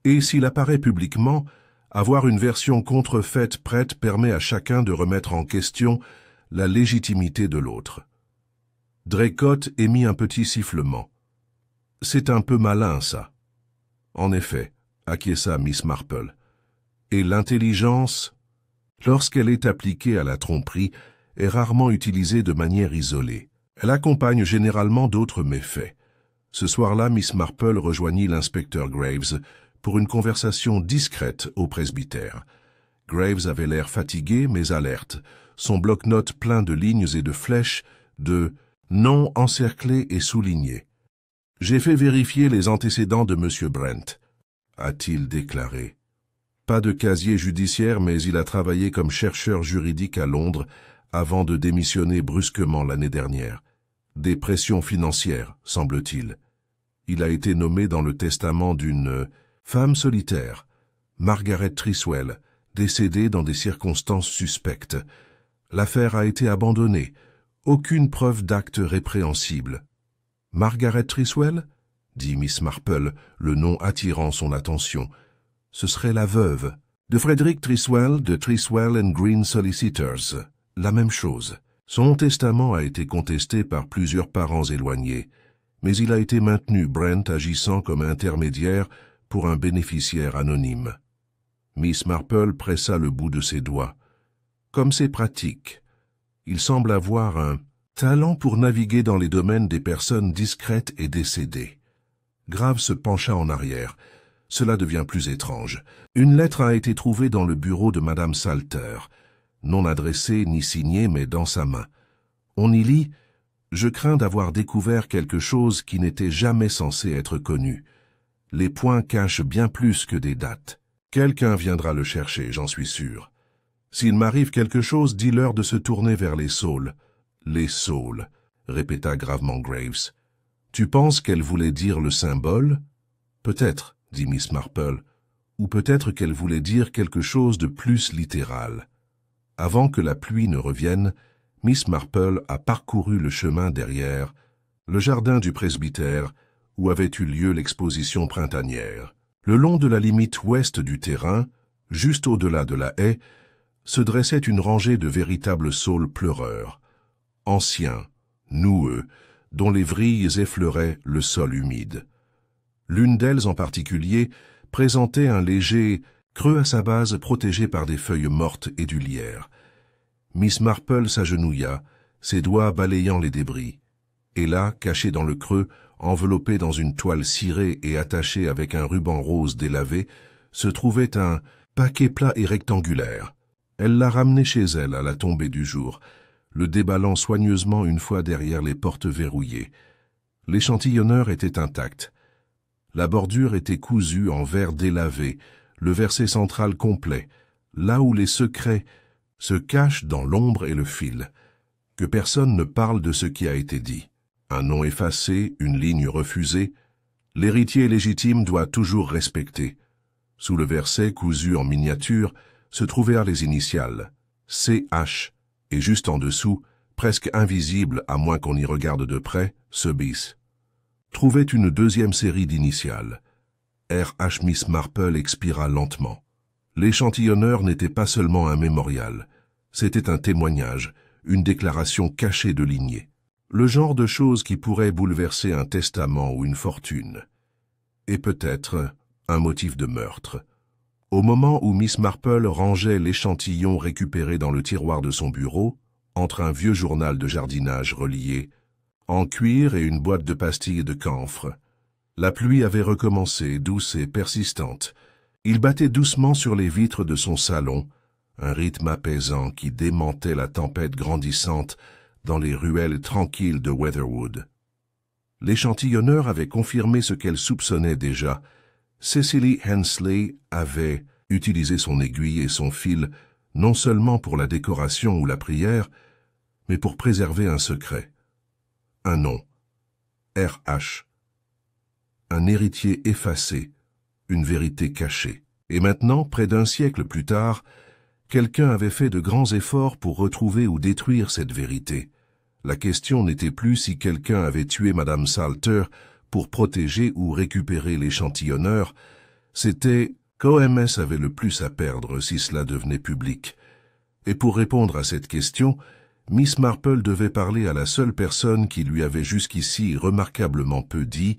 Et s'il apparaît publiquement, avoir une version contrefaite prête permet à chacun de remettre en question la légitimité de l'autre. Draycott émit un petit sifflement. C'est un peu malin, ça. En effet, acquiesça Miss Marple. Et l'intelligence, lorsqu'elle est appliquée à la tromperie, est rarement utilisée de manière isolée. Elle accompagne généralement d'autres méfaits. Ce soir-là, Miss Marple rejoignit l'inspecteur Graves pour une conversation discrète au presbytère. Graves avait l'air fatigué mais alerte, son bloc-notes plein de lignes et de flèches, de noms encerclés et soulignés. « J'ai fait vérifier les antécédents de M. Brent », a-t-il déclaré. Pas de casier judiciaire, mais il a travaillé comme chercheur juridique à Londres avant de démissionner brusquement l'année dernière. Des pressions financières, semble-t-il. Il a été nommé dans le testament d'une femme solitaire, Margaret Triswell, décédée dans des circonstances suspectes. L'affaire a été abandonnée. Aucune preuve d'acte répréhensible. « Margaret Triswell » dit Miss Marple, le nom attirant son attention. « Ce serait la veuve de Frederick Triswell de Triswell & Green Solicitors. La même chose. Son testament a été contesté par plusieurs parents éloignés, mais il a été maintenu, Brent agissant comme intermédiaire pour un bénéficiaire anonyme. » Miss Marple pressa le bout de ses doigts. Comme c'est pratique. Il semble avoir un talent pour naviguer dans les domaines des personnes discrètes et décédées. Graves se pencha en arrière. Cela devient plus étrange. Une lettre a été trouvée dans le bureau de Madame Salter, non adressée ni signée, mais dans sa main. On y lit « Je crains d'avoir découvert quelque chose qui n'était jamais censé être connu. Les points cachent bien plus que des dates. Quelqu'un viendra le chercher, j'en suis sûr. S'il m'arrive quelque chose, dis-leur de se tourner vers les saules. » « Les saules, » répéta gravement Graves. « Tu penses qu'elle voulait dire le symbole ?»« Peut-être, » dit Miss Marple. Ou peut-être qu'elle voulait dire quelque chose de plus littéral. Avant que la pluie ne revienne, Miss Marple a parcouru le chemin derrière, le jardin du presbytère, où avait eu lieu l'exposition printanière. Le long de la limite ouest du terrain, juste au-delà de la haie, se dressait une rangée de véritables saules pleureurs, anciens, noueux, dont les vrilles effleuraient le sol humide. L'une d'elles en particulier présentait un léger creux à sa base protégé par des feuilles mortes et du lierre. Miss Marple s'agenouilla, ses doigts balayant les débris. Et là, caché dans le creux, enveloppé dans une toile cirée et attachée avec un ruban rose délavé, se trouvait un paquet plat et rectangulaire. Elle l'a ramené chez elle à la tombée du jour, le déballant soigneusement une fois derrière les portes verrouillées. L'échantillonneur était intact. La bordure était cousue en verre délavé, le verset central complet, là où les secrets se cachent dans l'ombre et le fil. Que personne ne parle de ce qui a été dit. Un nom effacé, une ligne refusée, l'héritier légitime doit toujours respecter. Sous le verset cousu en miniature se trouvèrent les initiales, CH, et juste en dessous, presque invisible à moins qu'on y regarde de près, ce bis. Trouvait une deuxième série d'initiales. R.H. Miss Marple expira lentement. L'échantillonneur n'était pas seulement un mémorial, c'était un témoignage, une déclaration cachée de lignée. Le genre de choses qui pourrait bouleverser un testament ou une fortune. Et peut-être un motif de meurtre. Au moment où Miss Marple rangeait l'échantillon récupéré dans le tiroir de son bureau, entre un vieux journal de jardinage relié, en cuir et une boîte de pastilles de camphre, la pluie avait recommencé, douce et persistante. Il battait doucement sur les vitres de son salon, un rythme apaisant qui démentait la tempête grandissante dans les ruelles tranquilles de Weatherwood. L'échantillonneur avait confirmé ce qu'elle soupçonnait déjà. Cecily Hensley avait utilisé son aiguille et son fil non seulement pour la décoration ou la prière, mais pour préserver un secret. Un nom. R.H. Un héritier effacé, une vérité cachée. Et maintenant, près d'un siècle plus tard, quelqu'un avait fait de grands efforts pour retrouver ou détruire cette vérité. La question n'était plus si quelqu'un avait tué Madame Salter pour protéger ou récupérer l'échantillonneur, c'était qu'OMS avait le plus à perdre si cela devenait public. Et pour répondre à cette question, Miss Marple devait parler à la seule personne qui lui avait jusqu'ici remarquablement peu dit,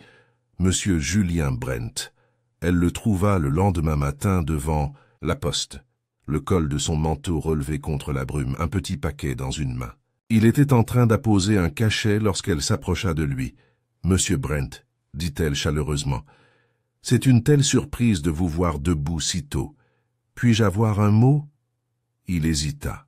Monsieur Julien Brent. Elle le trouva le lendemain matin devant la poste, le col de son manteau relevé contre la brume, un petit paquet dans une main. Il était en train d'apposer un cachet lorsqu'elle s'approcha de lui. « Monsieur Brent, » dit-elle chaleureusement, « c'est une telle surprise de vous voir debout si tôt. Puis-je avoir un mot ?» Il hésita.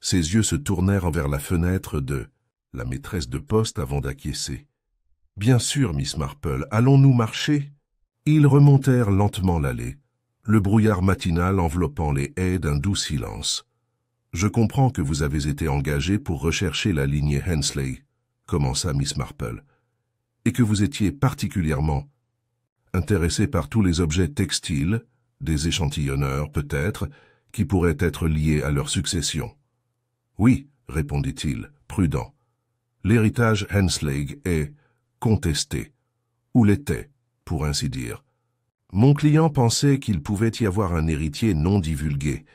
Ses yeux se tournèrent vers la fenêtre de la maîtresse de poste avant d'acquiescer. « Bien sûr, Miss Marple, allons-nous marcher ?» Ils remontèrent lentement l'allée, le brouillard matinal enveloppant les haies d'un doux silence. « Je comprends que vous avez été engagé pour rechercher la lignée Hensley, » commença Miss Marple, « et que vous étiez particulièrement intéressé par tous les objets textiles, des échantillonneurs peut-être, qui pourraient être liés à leur succession. »« Oui, » répondit-il, prudent. « L'héritage Hensley est contesté, ou l'était, pour ainsi dire. Mon client pensait qu'il pouvait y avoir un héritier non divulgué,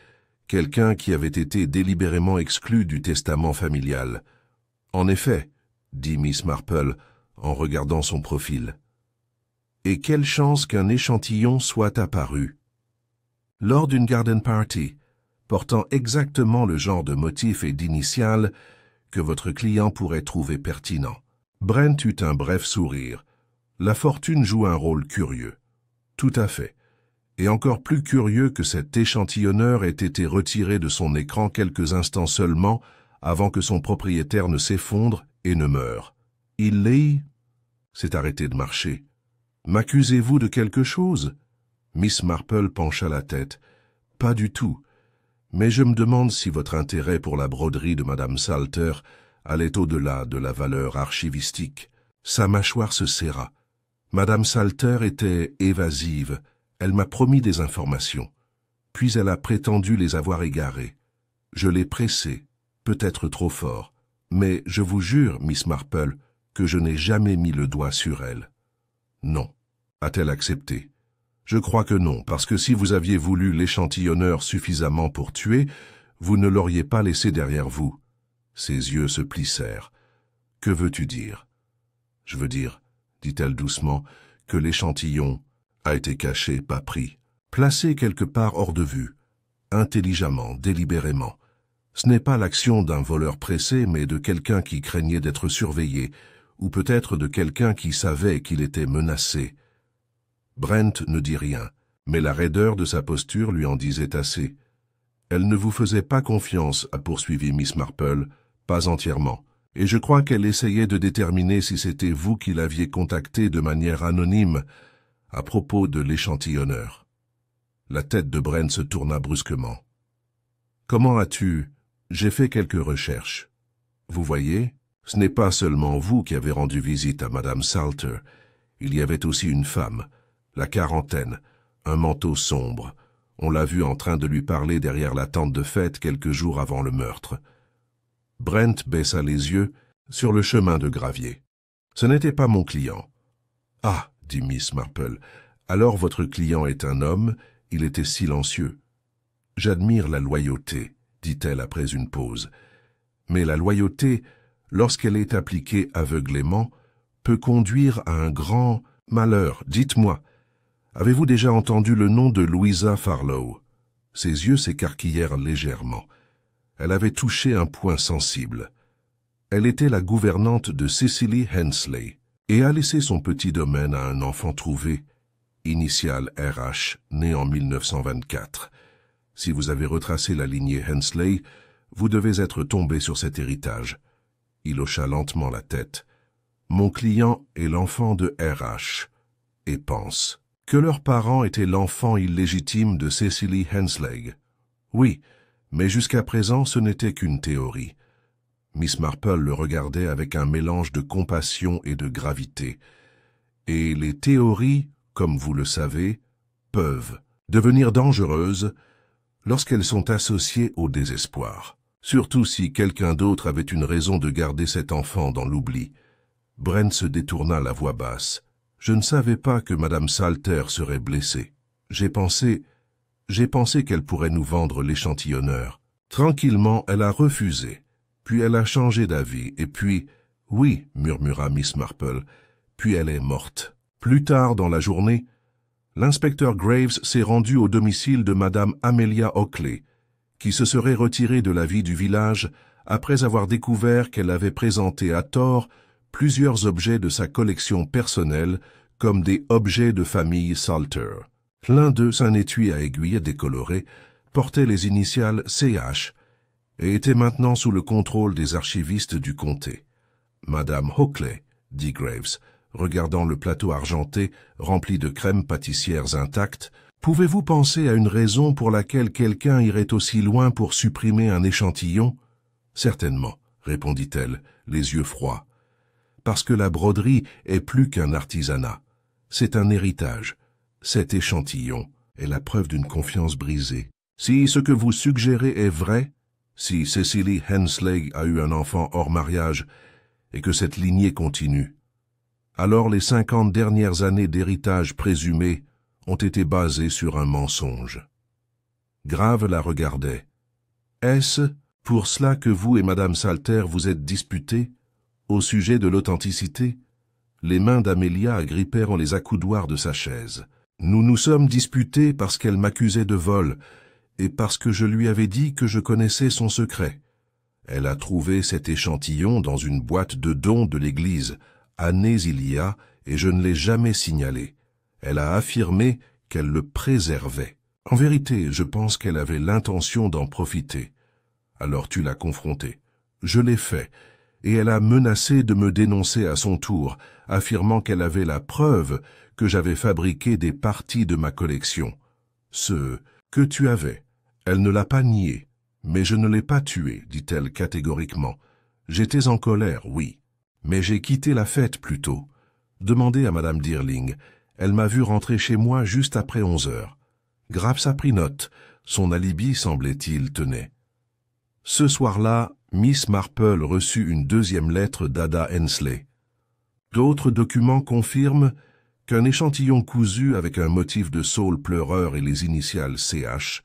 quelqu'un qui avait été délibérément exclu du testament familial. « En effet, » dit Miss Marple en regardant son profil. « Et quelle chance qu'un échantillon soit apparu. » Lors d'une garden party, portant exactement le genre de motif et d'initiales que votre client pourrait trouver pertinent. Brent eut un bref sourire. La fortune joue un rôle curieux. Tout à fait. Et encore plus curieux que cet échantillonneur ait été retiré de son écran quelques instants seulement avant que son propriétaire ne s'effondre et ne meure. Il s'est arrêté de marcher. « M'accusez-vous de quelque chose ?» Miss Marple pencha la tête. « Pas du tout. Mais je me demande si votre intérêt pour la broderie de Madame Salter allait au-delà de la valeur archivistique. » Sa mâchoire se serra. Madame Salter était évasive, Elle m'a promis des informations. Puis elle a prétendu les avoir égarées. Je l'ai pressée, peut-être trop fort, mais je vous jure, Miss Marple, que je n'ai jamais mis le doigt sur elle. Non. A-t-elle accepté? Je crois que non, parce que si vous aviez voulu l'échantillonneur suffisamment pour tuer, vous ne l'auriez pas laissé derrière vous. Ses yeux se plissèrent. Que veux-tu dire? Je veux dire, dit-elle doucement, que l'échantillon a été caché, pas pris, placé quelque part hors de vue, intelligemment, délibérément. Ce n'est pas l'action d'un voleur pressé, mais de quelqu'un qui craignait d'être surveillé, ou peut-être de quelqu'un qui savait qu'il était menacé. Brent ne dit rien, mais la raideur de sa posture lui en disait assez. Elle ne vous faisait pas confiance, a poursuivi Miss Marple, pas entièrement, et je crois qu'elle essayait de déterminer si c'était vous qui l'aviez contacté de manière anonyme à propos de l'échantillonneur. La tête de Brent se tourna brusquement. « Comment as-tu... » J'ai fait quelques recherches. Vous voyez, ce n'est pas seulement vous qui avez rendu visite à Madame Salter. Il y avait aussi une femme, la quarantaine, un manteau sombre. On l'a vue en train de lui parler derrière la tente de fête quelques jours avant le meurtre. Brent baissa les yeux sur le chemin de gravier. Ce n'était pas mon client. Ah, dit Miss Marple, alors votre client est un homme, il était silencieux. J'admire la loyauté, dit-elle après une pause. Mais la loyauté, lorsqu'elle est appliquée aveuglément, peut conduire à un grand malheur. Dites-moi, avez-vous déjà entendu le nom de Louisa Farlow? Ses yeux s'écarquillèrent légèrement. Elle avait touché un point sensible. Elle était la gouvernante de Cecily Hensley et a laissé son petit domaine à un enfant trouvé, initiale RH, né en 1924. Si vous avez retracé la lignée Hensley, vous devez être tombé sur cet héritage. Il hocha lentement la tête. Mon client est l'enfant de RH, et pense que leurs parents étaient l'enfant illégitime de Cecily Hensley. Oui, mais jusqu'à présent ce n'était qu'une théorie. Miss Marple le regardait avec un mélange de compassion et de gravité. Et les théories, comme vous le savez, peuvent devenir dangereuses lorsqu'elles sont associées au désespoir. Surtout si quelqu'un d'autre avait une raison de garder cet enfant dans l'oubli. Brent se détourna la voix basse. Je ne savais pas que Madame Salter serait blessée. J'ai pensé qu'elle pourrait nous vendre l'échantillonneur. Tranquillement, elle a refusé. Puis elle a changé d'avis, et puis... Oui, murmura Miss Marple, puis elle est morte. Plus tard dans la journée, l'inspecteur Graves s'est rendu au domicile de Madame Amelia Oakley, qui se serait retirée de la vie du village après avoir découvert qu'elle avait présenté à tort plusieurs objets de sa collection personnelle comme des objets de famille Salter. L'un d'eux, un étui à aiguille décoloré, portait les initiales CH et était maintenant sous le contrôle des archivistes du comté. « Madame Oakley, » dit Graves, regardant le plateau argenté rempli de crèmes pâtissières intactes, « pouvez-vous penser à une raison pour laquelle quelqu'un irait aussi loin pour supprimer un échantillon ?»« Certainement, » répondit-elle, les yeux froids. « Parce que la broderie est plus qu'un artisanat. C'est un héritage. Cet échantillon est la preuve d'une confiance brisée. Si ce que vous suggérez est vrai, si Cecily Hensley a eu un enfant hors mariage et que cette lignée continue, alors les 50 dernières années d'héritage présumé ont été basées sur un mensonge. » Grave la regardait. « Est-ce pour cela que vous et Madame Salter vous êtes disputés au sujet de l'authenticité ?» Les mains d'Amelia agrippèrent les accoudoirs de sa chaise. « Nous nous sommes disputés parce qu'elle m'accusait de vol et parce que je lui avais dit que je connaissais son secret. Elle a trouvé cet échantillon dans une boîte de dons de l'église, années il y a, et je ne l'ai jamais signalé. Elle a affirmé qu'elle le préservait. En vérité, je pense qu'elle avait l'intention d'en profiter. Alors tu l'as confrontée. Je l'ai fait, et elle a menacé de me dénoncer à son tour, affirmant qu'elle avait la preuve que j'avais fabriqué des parties de ma collection. Ce que tu avais. Elle ne l'a pas nié, mais je ne l'ai pas tué, dit-elle catégoriquement. J'étais en colère, oui, mais j'ai quitté la fête plus tôt. Demandez à Madame Dearling, Elle m'a vu rentrer chez moi juste après 11 heures. Graves a pris note. Son alibi, semblait-il, tenait. Ce soir-là, Miss Marple reçut une deuxième lettre d'Ada Hensley. D'autres documents confirment qu'un échantillon cousu avec un motif de saule pleureur et les initiales CH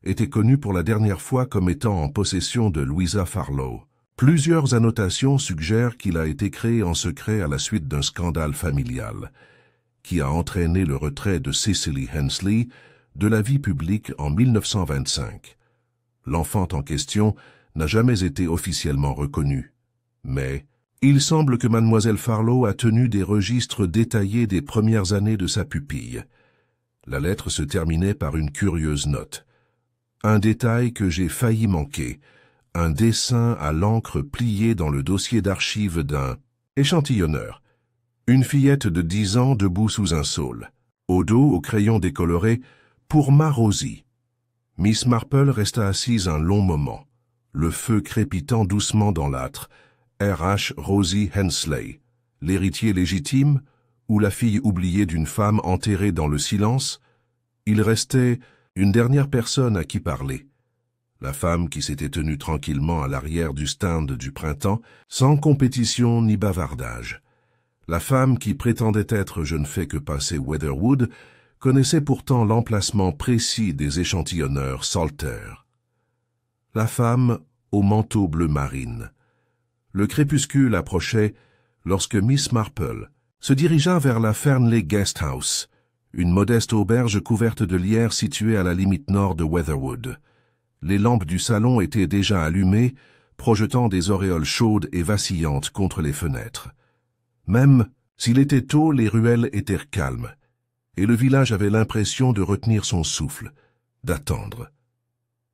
était connu pour la dernière fois comme étant en possession de Louisa Farlow. Plusieurs annotations suggèrent qu'il a été créé en secret à la suite d'un scandale familial, qui a entraîné le retrait de Cicely Hensley de la vie publique en 1925. L'enfant en question n'a jamais été officiellement reconnu, mais il semble que mademoiselle Farlow a tenu des registres détaillés des premières années de sa pupille. La lettre se terminait par une curieuse note. Un détail que j'ai failli manquer, un dessin à l'encre plié dans le dossier d'archives d'un échantillonneur. Une fillette de 10 ans debout sous un saule. Au dos, au crayon décoloré, pour ma Rosie. Miss Marple resta assise un long moment, le feu crépitant doucement dans l'âtre. R.H. Rosie Hensley, l'héritier légitime ou la fille oubliée d'une femme enterrée dans le silence? Il restait une dernière personne à qui parler. La femme qui s'était tenue tranquillement à l'arrière du stand du printemps, sans compétition ni bavardage. La femme qui prétendait être je ne fais que passer Weatherwood, connaissait pourtant l'emplacement précis des échantillonneurs Salter. La femme au manteau bleu marine. Le crépuscule approchait lorsque Miss Marple se dirigea vers la Fernley Guest House, une modeste auberge couverte de lierre située à la limite nord de Weatherwood. Les lampes du salon étaient déjà allumées, projetant des auréoles chaudes et vacillantes contre les fenêtres. Même s'il était tôt, les ruelles étaient calmes, et le village avait l'impression de retenir son souffle, d'attendre.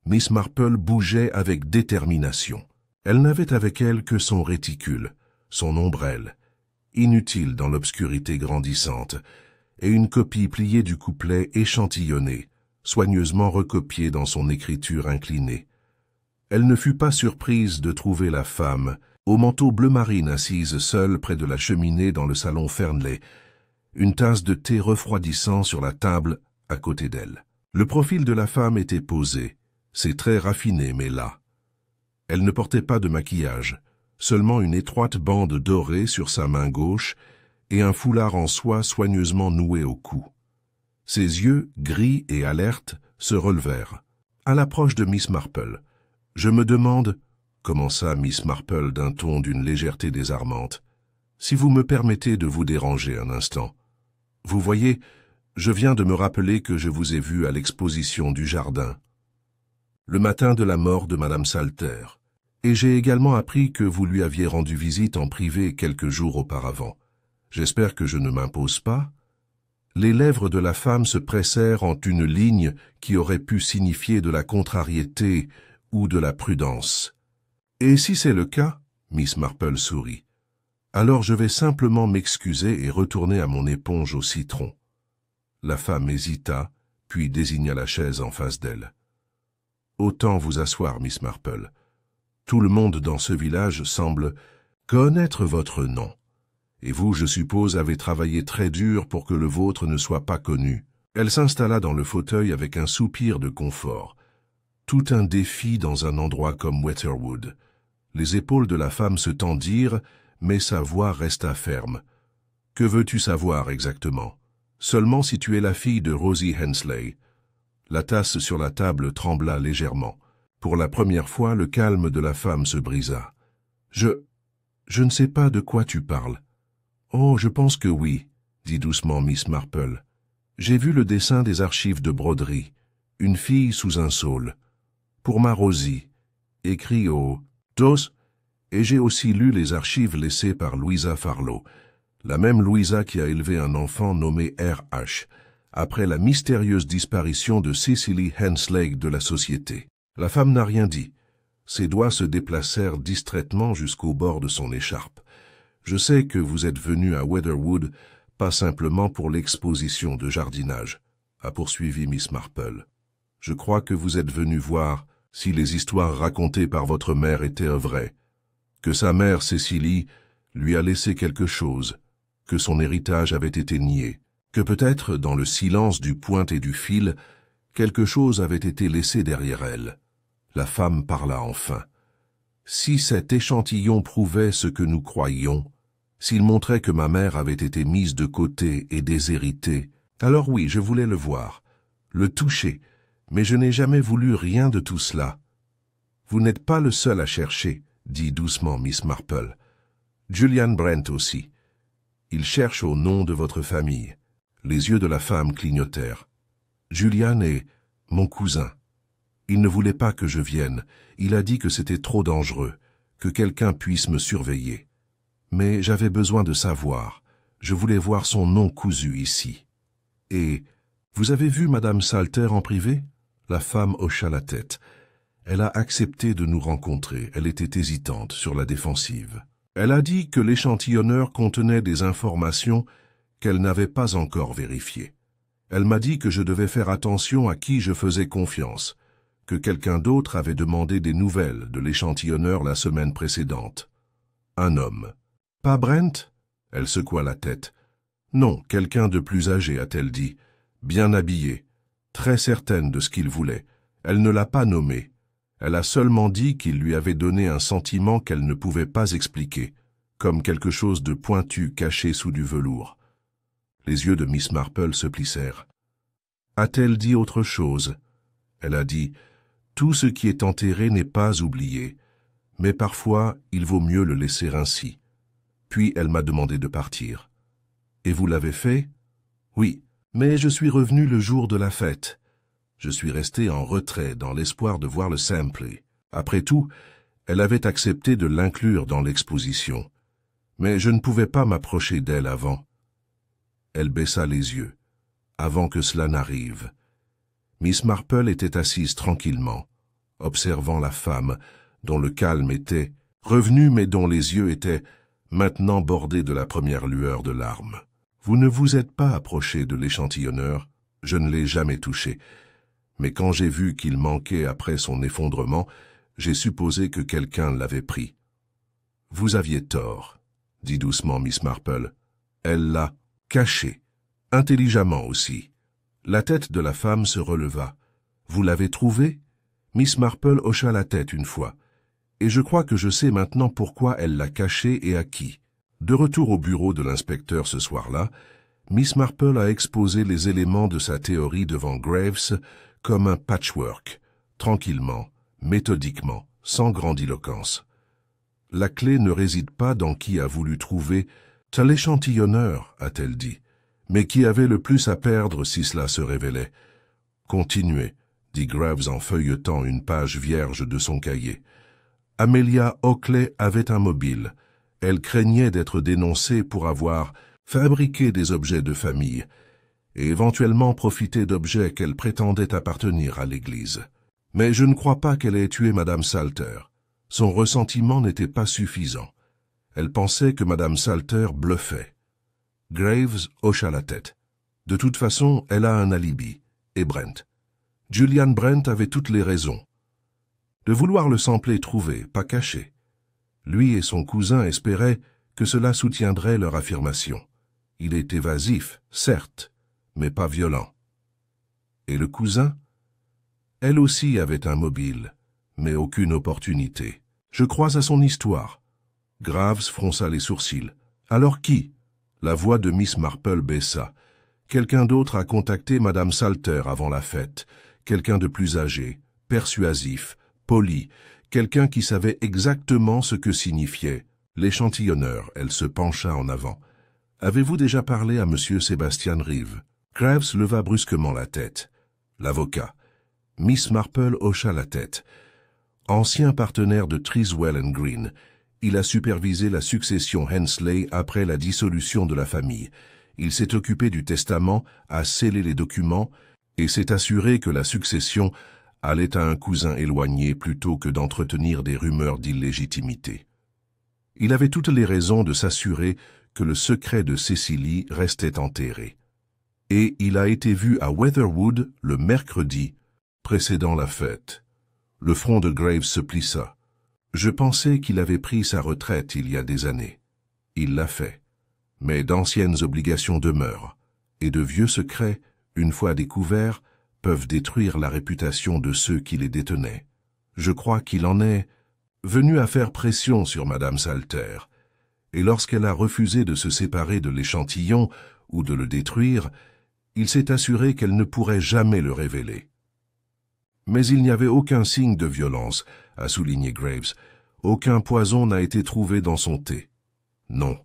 Miss Marple bougeait avec détermination. Elle n'avait avec elle que son réticule, son ombrelle, inutile dans l'obscurité grandissante, et une copie pliée du couplet échantillonné, soigneusement recopié dans son écriture inclinée. Elle ne fut pas surprise de trouver la femme, au manteau bleu marine assise seule près de la cheminée dans le salon Fernley, une tasse de thé refroidissant sur la table à côté d'elle. Le profil de la femme était posé, ses traits raffinés mais las. Elle ne portait pas de maquillage, seulement une étroite bande dorée sur sa main gauche et un foulard en soie soigneusement noué au cou. Ses yeux, gris et alertes, se relevèrent. À l'approche de Miss Marple, « Je me demande, » commença Miss Marple d'un ton d'une légèreté désarmante, « si vous me permettez de vous déranger un instant. Vous voyez, je viens de me rappeler que je vous ai vu à l'exposition du jardin, le matin de la mort de Madame Salter, et j'ai également appris que vous lui aviez rendu visite en privé quelques jours auparavant. J'espère que je ne m'impose pas. » Les lèvres de la femme se pressèrent en une ligne qui aurait pu signifier de la contrariété ou de la prudence. « Et si c'est le cas, » Miss Marple sourit, « alors je vais simplement m'excuser et retourner à mon éponge au citron. » La femme hésita, puis désigna la chaise en face d'elle. « Autant vous asseoir, Miss Marple. Tout le monde dans ce village semble connaître votre nom. Et vous, je suppose, avez travaillé très dur pour que le vôtre ne soit pas connu. » Elle s'installa dans le fauteuil avec un soupir de confort. Tout un défi dans un endroit comme Weatherwood. Les épaules de la femme se tendirent, mais sa voix resta ferme. « Que veux-tu savoir exactement? Seulement si tu es la fille de Rosie Hensley. » La tasse sur la table trembla légèrement. Pour la première fois, le calme de la femme se brisa. « Je ne sais pas de quoi tu parles. »« Oh, je pense que oui, » dit doucement Miss Marple. « J'ai vu le dessin des archives de broderie. Une fille sous un saule. Pour ma Rosie. Écrit au dos. Et j'ai aussi lu les archives laissées par Louisa Farlow, la même Louisa qui a élevé un enfant nommé R.H., après la mystérieuse disparition de Cicely Hensley de la société. » La femme n'a rien dit. Ses doigts se déplacèrent distraitement jusqu'au bord de son écharpe. « Je sais que vous êtes venu à Weatherwood, pas simplement pour l'exposition de jardinage, » a poursuivi Miss Marple. « Je crois que vous êtes venu voir si les histoires racontées par votre mère étaient vraies, que sa mère, Cécilie, lui a laissé quelque chose, que son héritage avait été nié, que peut-être, dans le silence du point et du fil, quelque chose avait été laissé derrière elle. La femme parla enfin. Si cet échantillon prouvait ce que nous croyions, s'il montrait que ma mère avait été mise de côté et déshéritée, alors oui, je voulais le voir, le toucher, mais je n'ai jamais voulu rien de tout cela. Vous n'êtes pas le seul à chercher, dit doucement Miss Marple. Julian Brent aussi. Il cherche au nom de votre famille. Les yeux de la femme clignotèrent. Julian est mon cousin. Il ne voulait pas que je vienne. Il a dit que c'était trop dangereux, que quelqu'un puisse me surveiller. Mais j'avais besoin de savoir. Je voulais voir son nom cousu ici. Et vous avez vu Madame Salter en privé? La femme hocha la tête. Elle a accepté de nous rencontrer. Elle était hésitante, sur la défensive. Elle a dit que l'échantillonneur contenait des informations qu'elle n'avait pas encore vérifiées. Elle m'a dit que je devais faire attention à qui je faisais confiance, que quelqu'un d'autre avait demandé des nouvelles de l'échantillonneur la semaine précédente. Un homme. Pas Brent? Elle secoua la tête. Non, quelqu'un de plus âgé, a-t-elle dit, bien habillé, très certaine de ce qu'il voulait. Elle ne l'a pas nommé. Elle a seulement dit qu'il lui avait donné un sentiment qu'elle ne pouvait pas expliquer, comme quelque chose de pointu caché sous du velours. Les yeux de Miss Marple se plissèrent. A-t-elle dit autre chose? Elle a dit « Tout ce qui est enterré n'est pas oublié, mais parfois il vaut mieux le laisser ainsi. » Puis elle m'a demandé de partir. « Et vous l'avez fait? »« Oui, mais je suis revenu le jour de la fête. Je suis resté en retrait dans l'espoir de voir le sample. Après tout, elle avait accepté de l'inclure dans l'exposition. Mais je ne pouvais pas m'approcher d'elle avant. » Elle baissa les yeux. Avant que cela n'arrive. Miss Marple était assise tranquillement, observant la femme, dont le calme était revenu mais dont les yeux étaient maintenant bordés de la première lueur de larmes. Vous ne vous êtes pas approché de l'échantillonneur, je ne l'ai jamais touché. Mais quand j'ai vu qu'il manquait après son effondrement, j'ai supposé que quelqu'un l'avait pris. Vous aviez tort, dit doucement Miss Marple. Elle l'a caché, intelligemment aussi. La tête de la femme se releva. Vous l'avez trouvé? Miss Marple hocha la tête une fois. Et je crois que je sais maintenant pourquoi elle l'a caché et à qui. De retour au bureau de l'inspecteur ce soir-là, Miss Marple a exposé les éléments de sa théorie devant Graves comme un patchwork, tranquillement, méthodiquement, sans grandiloquence. La clé ne réside pas dans qui a voulu trouver « l'échantillonneur », a-t-elle dit, mais qui avait le plus à perdre si cela se révélait. « Continuez », dit Graves en feuilletant une page vierge de son cahier. Amelia Oakley avait un mobile. Elle craignait d'être dénoncée pour avoir fabriqué des objets de famille et éventuellement profité d'objets qu'elle prétendait appartenir à l'Église. Mais je ne crois pas qu'elle ait tué Madame Salter. Son ressentiment n'était pas suffisant. Elle pensait que Madame Salter bluffait. Graves hocha la tête. De toute façon, elle a un alibi. Et Brent. Julian Brent avait toutes les raisons. De vouloir le sampler trouvé, pas caché. Lui et son cousin espéraient que cela soutiendrait leur affirmation. Il est évasif, certes, mais pas violent. Et le cousin? Elle aussi avait un mobile, mais aucune opportunité. Je crois à son histoire. Graves fronça les sourcils. Alors qui? La voix de Miss Marple baissa. Quelqu'un d'autre a contacté Madame Salter avant la fête. Quelqu'un de plus âgé, persuasif, poli, quelqu'un qui savait exactement ce que signifiait l'échantillonneur. Elle se pencha en avant. Avez-vous déjà parlé à Monsieur Sébastien Rive? Graves leva brusquement la tête. L'avocat. Miss Marple hocha la tête. Ancien partenaire de Triswell & Green, il a supervisé la succession Hensley après la dissolution de la famille. Il s'est occupé du testament, a scellé les documents et s'est assuré que la succession allait à un cousin éloigné plutôt que d'entretenir des rumeurs d'illégitimité. Il avait toutes les raisons de s'assurer que le secret de Cécilie restait enterré. Et il a été vu à Weatherwood le mercredi précédant la fête. Le front de Graves se plissa. Je pensais qu'il avait pris sa retraite il y a des années. Il l'a fait. Mais d'anciennes obligations demeurent. et de vieux secrets, une fois découverts, peuvent détruire la réputation de ceux qui les détenaient. Je crois qu'il en est venu à faire pression sur Madame Salter, et lorsqu'elle a refusé de se séparer de l'échantillon ou de le détruire, il s'est assuré qu'elle ne pourrait jamais le révéler. Mais il n'y avait aucun signe de violence, a souligné Graves. Aucun poison n'a été trouvé dans son thé. Non,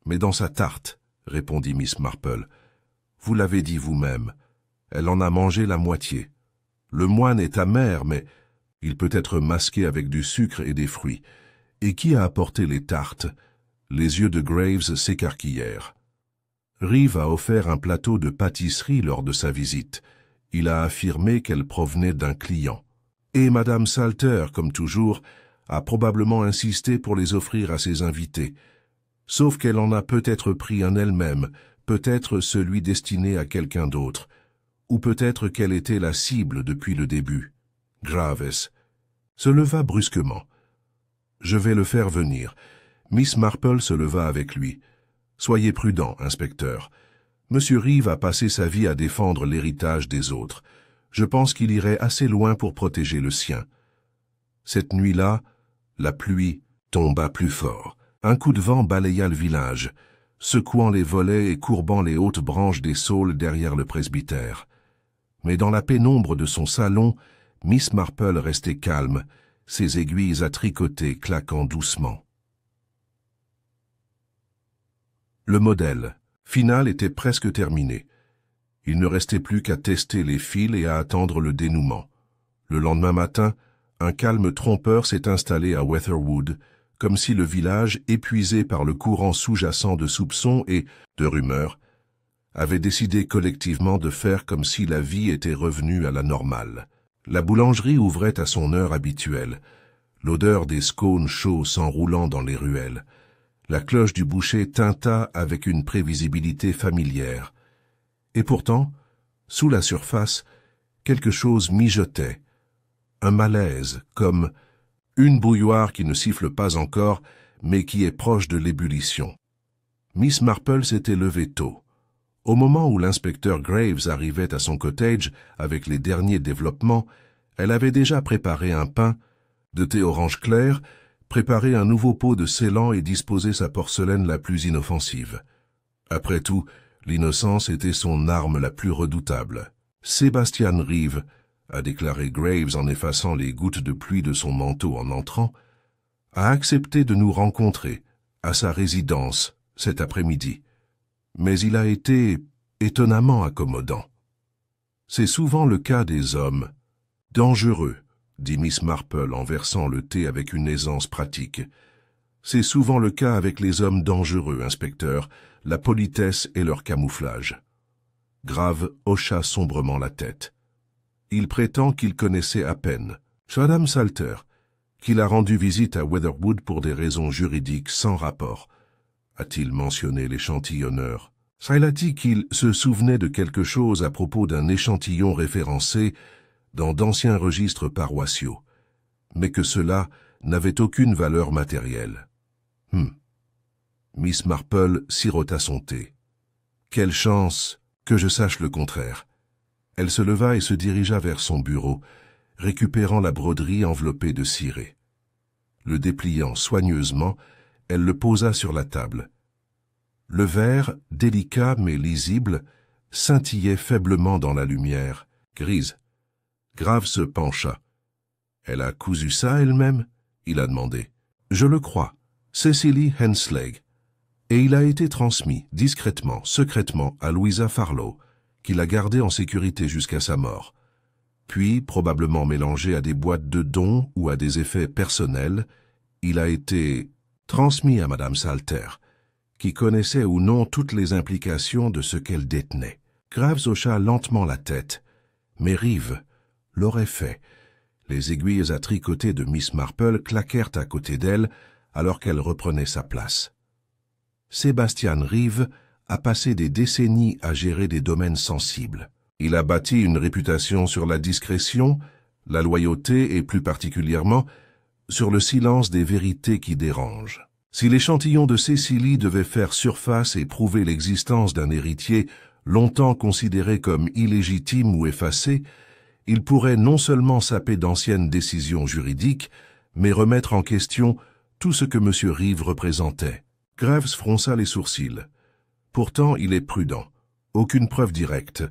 mais dans sa tarte, répondit Miss Marple. Vous l'avez dit vous-même. Elle en a mangé la moitié. Le moine est amer, mais il peut être masqué avec du sucre et des fruits. Et qui a apporté les tartes? Les yeux de Graves s'écarquillèrent. Reeve a offert un plateau de pâtisserie lors de sa visite. Il a affirmé qu'elle provenait d'un client. Et Madame Salter, comme toujours, a probablement insisté pour les offrir à ses invités. Sauf qu'elle en a peut-être pris un elle-même, peut-être celui destiné à quelqu'un d'autre, ou peut-être qu'elle était la cible depuis le début. Graves se leva brusquement. « Je vais le faire venir. » Miss Marple se leva avec lui. « Soyez prudent, inspecteur. Monsieur Reeve a passé sa vie à défendre l'héritage des autres. Je pense qu'il irait assez loin pour protéger le sien. » Cette nuit-là, la pluie tomba plus fort. Un coup de vent balaya le village, secouant les volets et courbant les hautes branches des saules derrière le presbytère. Mais dans la pénombre de son salon, Miss Marple restait calme, ses aiguilles à tricoter claquant doucement. Le modèle final était presque terminé. Il ne restait plus qu'à tester les fils et à attendre le dénouement. Le lendemain matin, un calme trompeur s'est installé à Weatherwood, comme si le village, épuisé par le courant sous-jacent de soupçons et de rumeurs, avait décidé collectivement de faire comme si la vie était revenue à la normale. La boulangerie ouvrait à son heure habituelle, l'odeur des scones chauds s'enroulant dans les ruelles. La cloche du boucher tinta avec une prévisibilité familière. Et pourtant, sous la surface, quelque chose mijotait, un malaise, comme une bouilloire qui ne siffle pas encore, mais qui est proche de l'ébullition. Miss Marple s'était levée tôt. Au moment où l'inspecteur Graves arrivait à son cottage avec les derniers développements, elle avait déjà préparé un pain, de thé orange clair, préparé un nouveau pot de Ceylan et disposé sa porcelaine la plus inoffensive. Après tout, l'innocence était son arme la plus redoutable. Sebastian Reeve, a déclaré Graves en effaçant les gouttes de pluie de son manteau en entrant, a accepté de nous rencontrer à sa résidence cet après-midi. Mais il a été étonnamment accommodant. C'est souvent le cas des hommes. Dangereux, dit Miss Marple en versant le thé avec une aisance pratique. C'est souvent le cas avec les hommes dangereux, inspecteur, la politesse et leur camouflage. Grave hocha sombrement la tête. Il prétend qu'il connaissait à peine Madame Salter, qu'il a rendu visite à Weatherwood pour des raisons juridiques sans rapport. A-t-il mentionné l'échantillonneur? Il a dit qu'il se souvenait de quelque chose à propos d'un échantillon référencé dans d'anciens registres paroissiaux, mais que cela n'avait aucune valeur matérielle. Miss Marple sirota son thé. Quelle chance que je sache le contraire. Elle se leva et se dirigea vers son bureau, récupérant la broderie enveloppée de ciré. Le dépliant soigneusement, elle le posa sur la table. Le verre, délicat mais lisible, scintillait faiblement dans la lumière, grise. Graves se pencha. « Elle a cousu ça elle-même » il a demandé. « Je le crois. Cecily Hensley. » Et il a été transmis, discrètement, secrètement, à Louisa Farlow, qui l'a gardé en sécurité jusqu'à sa mort. Puis, probablement mélangé à des boîtes de dons ou à des effets personnels, il a été transmis à Madame Salter, qui connaissait ou non toutes les implications de ce qu'elle détenait. Graves hocha lentement la tête, mais Reeve l'aurait fait. Les aiguilles à tricoter de Miss Marple claquèrent à côté d'elle alors qu'elle reprenait sa place. Sebastian Reeve a passé des décennies à gérer des domaines sensibles. Il a bâti une réputation sur la discrétion, la loyauté et plus particulièrement sur le silence des vérités qui dérangent. Si l'échantillon de Cécilie devait faire surface et prouver l'existence d'un héritier Longtemps considéré comme illégitime ou effacé, il pourrait non seulement saper d'anciennes décisions juridiques, mais remettre en question tout ce que M. Reeve représentait. Graves fronça les sourcils. Pourtant, il est prudent. Aucune preuve directe.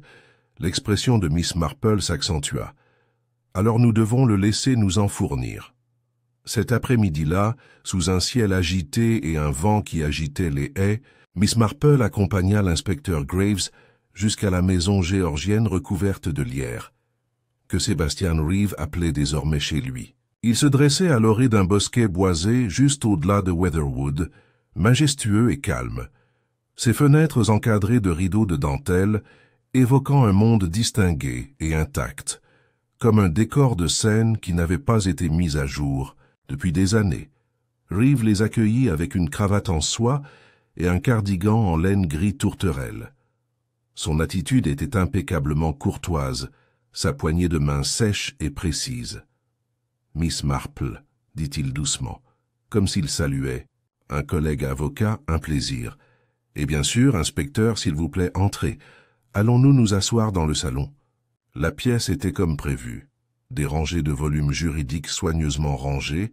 L'expression de Miss Marple s'accentua. Alors nous devons le laisser nous en fournir. Cet après-midi-là, sous un ciel agité et un vent qui agitait les haies, Miss Marple accompagna l'inspecteur Graves jusqu'à la maison géorgienne recouverte de lierre, que Sébastien Reeve appelait désormais chez lui. Il se dressait à l'orée d'un bosquet boisé juste au-delà de Weatherwood, majestueux et calme, ses fenêtres encadrées de rideaux de dentelle, évoquant un monde distingué et intact, comme un décor de scène qui n'avait pas été mis à jour depuis des années. Reeve les accueillit avec une cravate en soie et un cardigan en laine gris tourterelle. Son attitude était impeccablement courtoise, sa poignée de main sèche et précise. « Miss Marple », dit-il doucement, comme s'il saluait. « Un collègue avocat, un plaisir. Et bien sûr, inspecteur, s'il vous plaît, entrez. Allons-nous nous asseoir dans le salon ?» La pièce était comme prévu. Des rangées de volumes juridiques soigneusement rangés,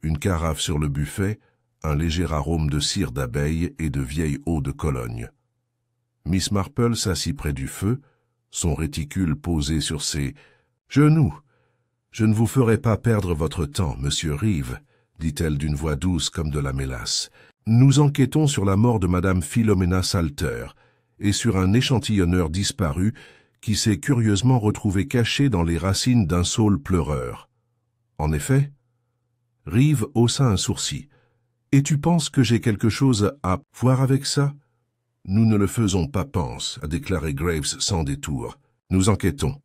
une carafe sur le buffet, un léger arôme de cire d'abeille et de vieille eau de Cologne. Miss Marple s'assit près du feu, son réticule posé sur ses genoux. « Je ne vous ferai pas perdre votre temps, monsieur Reeve, » dit-elle d'une voix douce comme de la mélasse. « Nous enquêtons sur la mort de madame Philomena Salter et sur un échantillonneur disparu qui s'est curieusement retrouvé caché dans les racines d'un saule pleureur. » En effet, Reeve haussa un sourcil. « Et tu penses que j'ai quelque chose à voir avec ça ?»« Nous ne le faisons pas, pense, » a déclaré Graves sans détour. « Nous enquêtons. »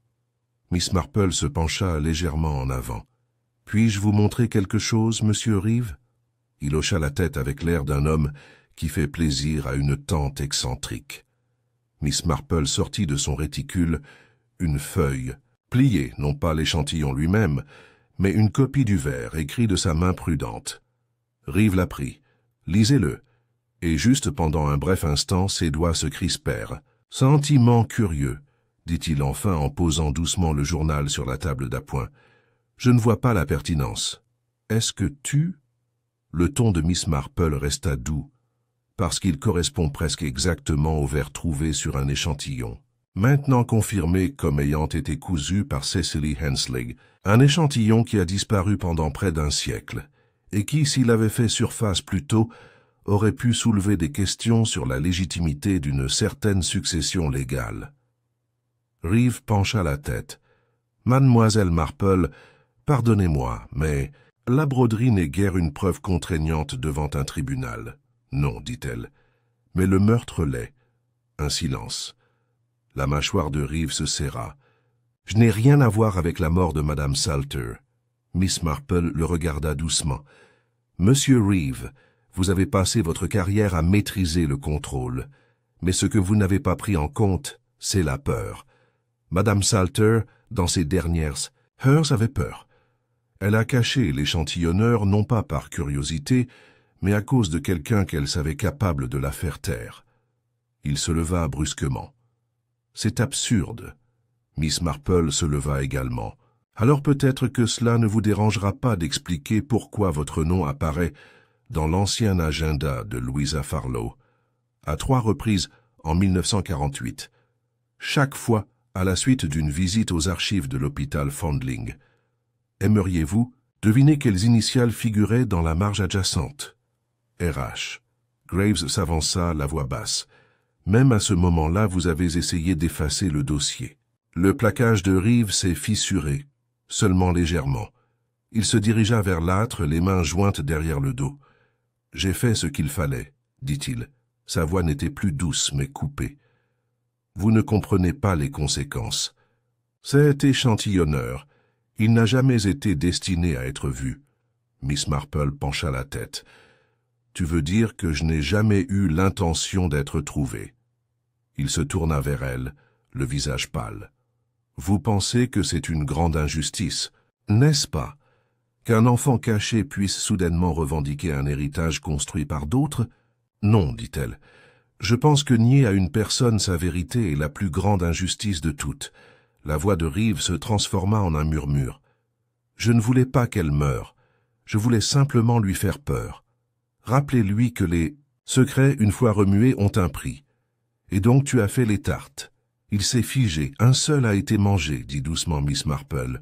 Miss Marple se pencha légèrement en avant. « Puis-je vous montrer quelque chose, monsieur Reeve ?» Il hocha la tête avec l'air d'un homme qui fait plaisir à une tante excentrique. Miss Marple sortit de son réticule une feuille, pliée, non pas l'échantillon lui-même, mais une copie du vers, écrit de sa main prudente. Reeve la prit. « Lisez-le. » Et juste pendant un bref instant, ses doigts se crispèrent. « Sentiment curieux, » dit-il enfin en posant doucement le journal sur la table d'appoint. « Je ne vois pas la pertinence. Est-ce que tu... » Le ton de Miss Marple resta doux, parce qu'il correspond presque exactement au vers trouvé sur un échantillon, maintenant confirmé comme ayant été cousu par Cecily Henslig, un échantillon qui a disparu pendant près d'un siècle, et qui, s'il avait fait surface plus tôt, aurait pu soulever des questions sur la légitimité d'une certaine succession légale. Reeve pencha la tête. « Mademoiselle Marple, pardonnez-moi, mais la broderie n'est guère une preuve contraignante devant un tribunal. » « Non, dit-elle, mais le meurtre l'est. » Un silence. La mâchoire de Reeve se serra. « Je n'ai rien à voir avec la mort de madame Salter. » Miss Marple le regarda doucement. « Monsieur Reeve, vous avez passé votre carrière à maîtriser le contrôle, mais ce que vous n'avez pas pris en compte, c'est la peur. Madame Salter, dans ses dernières heures, avait peur. Elle a caché l'échantillonneur non pas par curiosité, mais à cause de quelqu'un qu'elle savait capable de la faire taire. » Il se leva brusquement. « C'est absurde. » Miss Marple se leva également. « Alors peut-être que cela ne vous dérangera pas d'expliquer pourquoi votre nom apparaît dans l'ancien agenda de Louisa Farlow, à 3 reprises en 1948, chaque fois à la suite d'une visite aux archives de l'hôpital Foundling. Aimeriez-vous deviner quelles initiales figuraient dans la marge adjacente ? RH. Graves s'avança, la voix basse. Même à ce moment-là, vous avez essayé d'effacer le dossier. Le plaquage de Reeve s'est fissuré, seulement légèrement. Il se dirigea vers l'âtre, les mains jointes derrière le dos. « J'ai fait ce qu'il fallait, » dit-il. Sa voix n'était plus douce, mais coupée. « Vous ne comprenez pas les conséquences. Cet échantillonneur, il n'a jamais été destiné à être vu. » Miss Marple pencha la tête. « Tu veux dire que je n'ai jamais eu l'intention d'être trouvé. » Il se tourna vers elle, le visage pâle. « Vous pensez que c'est une grande injustice, n'est-ce pas? Qu'un enfant caché puisse soudainement revendiquer un héritage construit par d'autres? Non, dit-elle. Je pense que nier à une personne sa vérité est la plus grande injustice de toutes. La voix de Reeves se transforma en un murmure. Je ne voulais pas qu'elle meure. Je voulais simplement lui faire peur. Rappelez-lui que les secrets, une fois remués, ont un prix. Et donc tu as fait les tartes. Il s'est figé. Un seul a été mangé, dit doucement Miss Marple.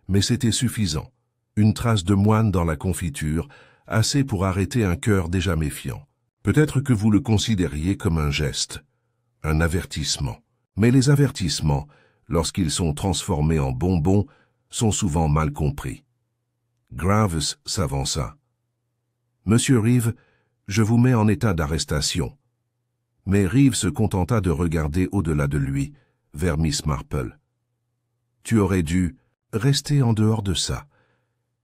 Mais c'était suffisant. Une trace de moine dans la confiture, assez pour arrêter un cœur déjà méfiant. Peut-être que vous le considériez comme un geste, un avertissement. Mais les avertissements, lorsqu'ils sont transformés en bonbons, sont souvent mal compris. Graves s'avança. « Monsieur Reeves, je vous mets en état d'arrestation. » Mais Reeves se contenta de regarder au-delà de lui, vers Miss Marple. « Tu aurais dû rester en dehors de ça. »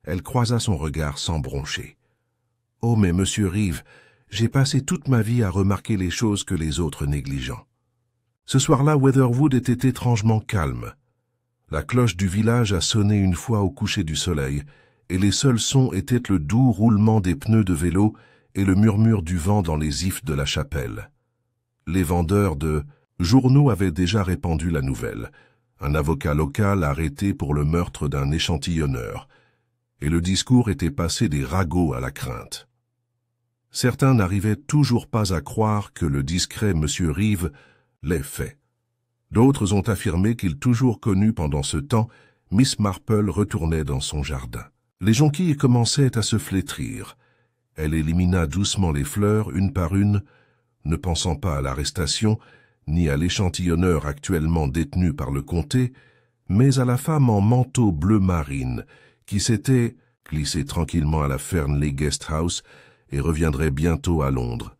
Elle croisa son regard sans broncher. « Oh, mais monsieur Reeves, j'ai passé toute ma vie à remarquer les choses que les autres négligent. » Ce soir-là, Weatherwood était étrangement calme. La cloche du village a sonné une fois au coucher du soleil, et les seuls sons étaient le doux roulement des pneus de vélo et le murmure du vent dans les ifs de la chapelle. Les vendeurs de journaux avaient déjà répandu la nouvelle. Un avocat local arrêté pour le meurtre d'un échantillonneur. Et le discours était passé des ragots à la crainte. Certains n'arrivaient toujours pas à croire que le discret M. Reeves l'ait fait. D'autres ont affirmé qu'il toujours connu pendant ce temps, Miss Marple retournait dans son jardin. Les jonquilles commençaient à se flétrir. Elle élimina doucement les fleurs, une par une, ne pensant pas à l'arrestation, ni à l'échantillonneur actuellement détenu par le comté, mais à la femme en manteau bleu marine, qui s'était glissée tranquillement à la Fernley Guest House et reviendrait bientôt à Londres,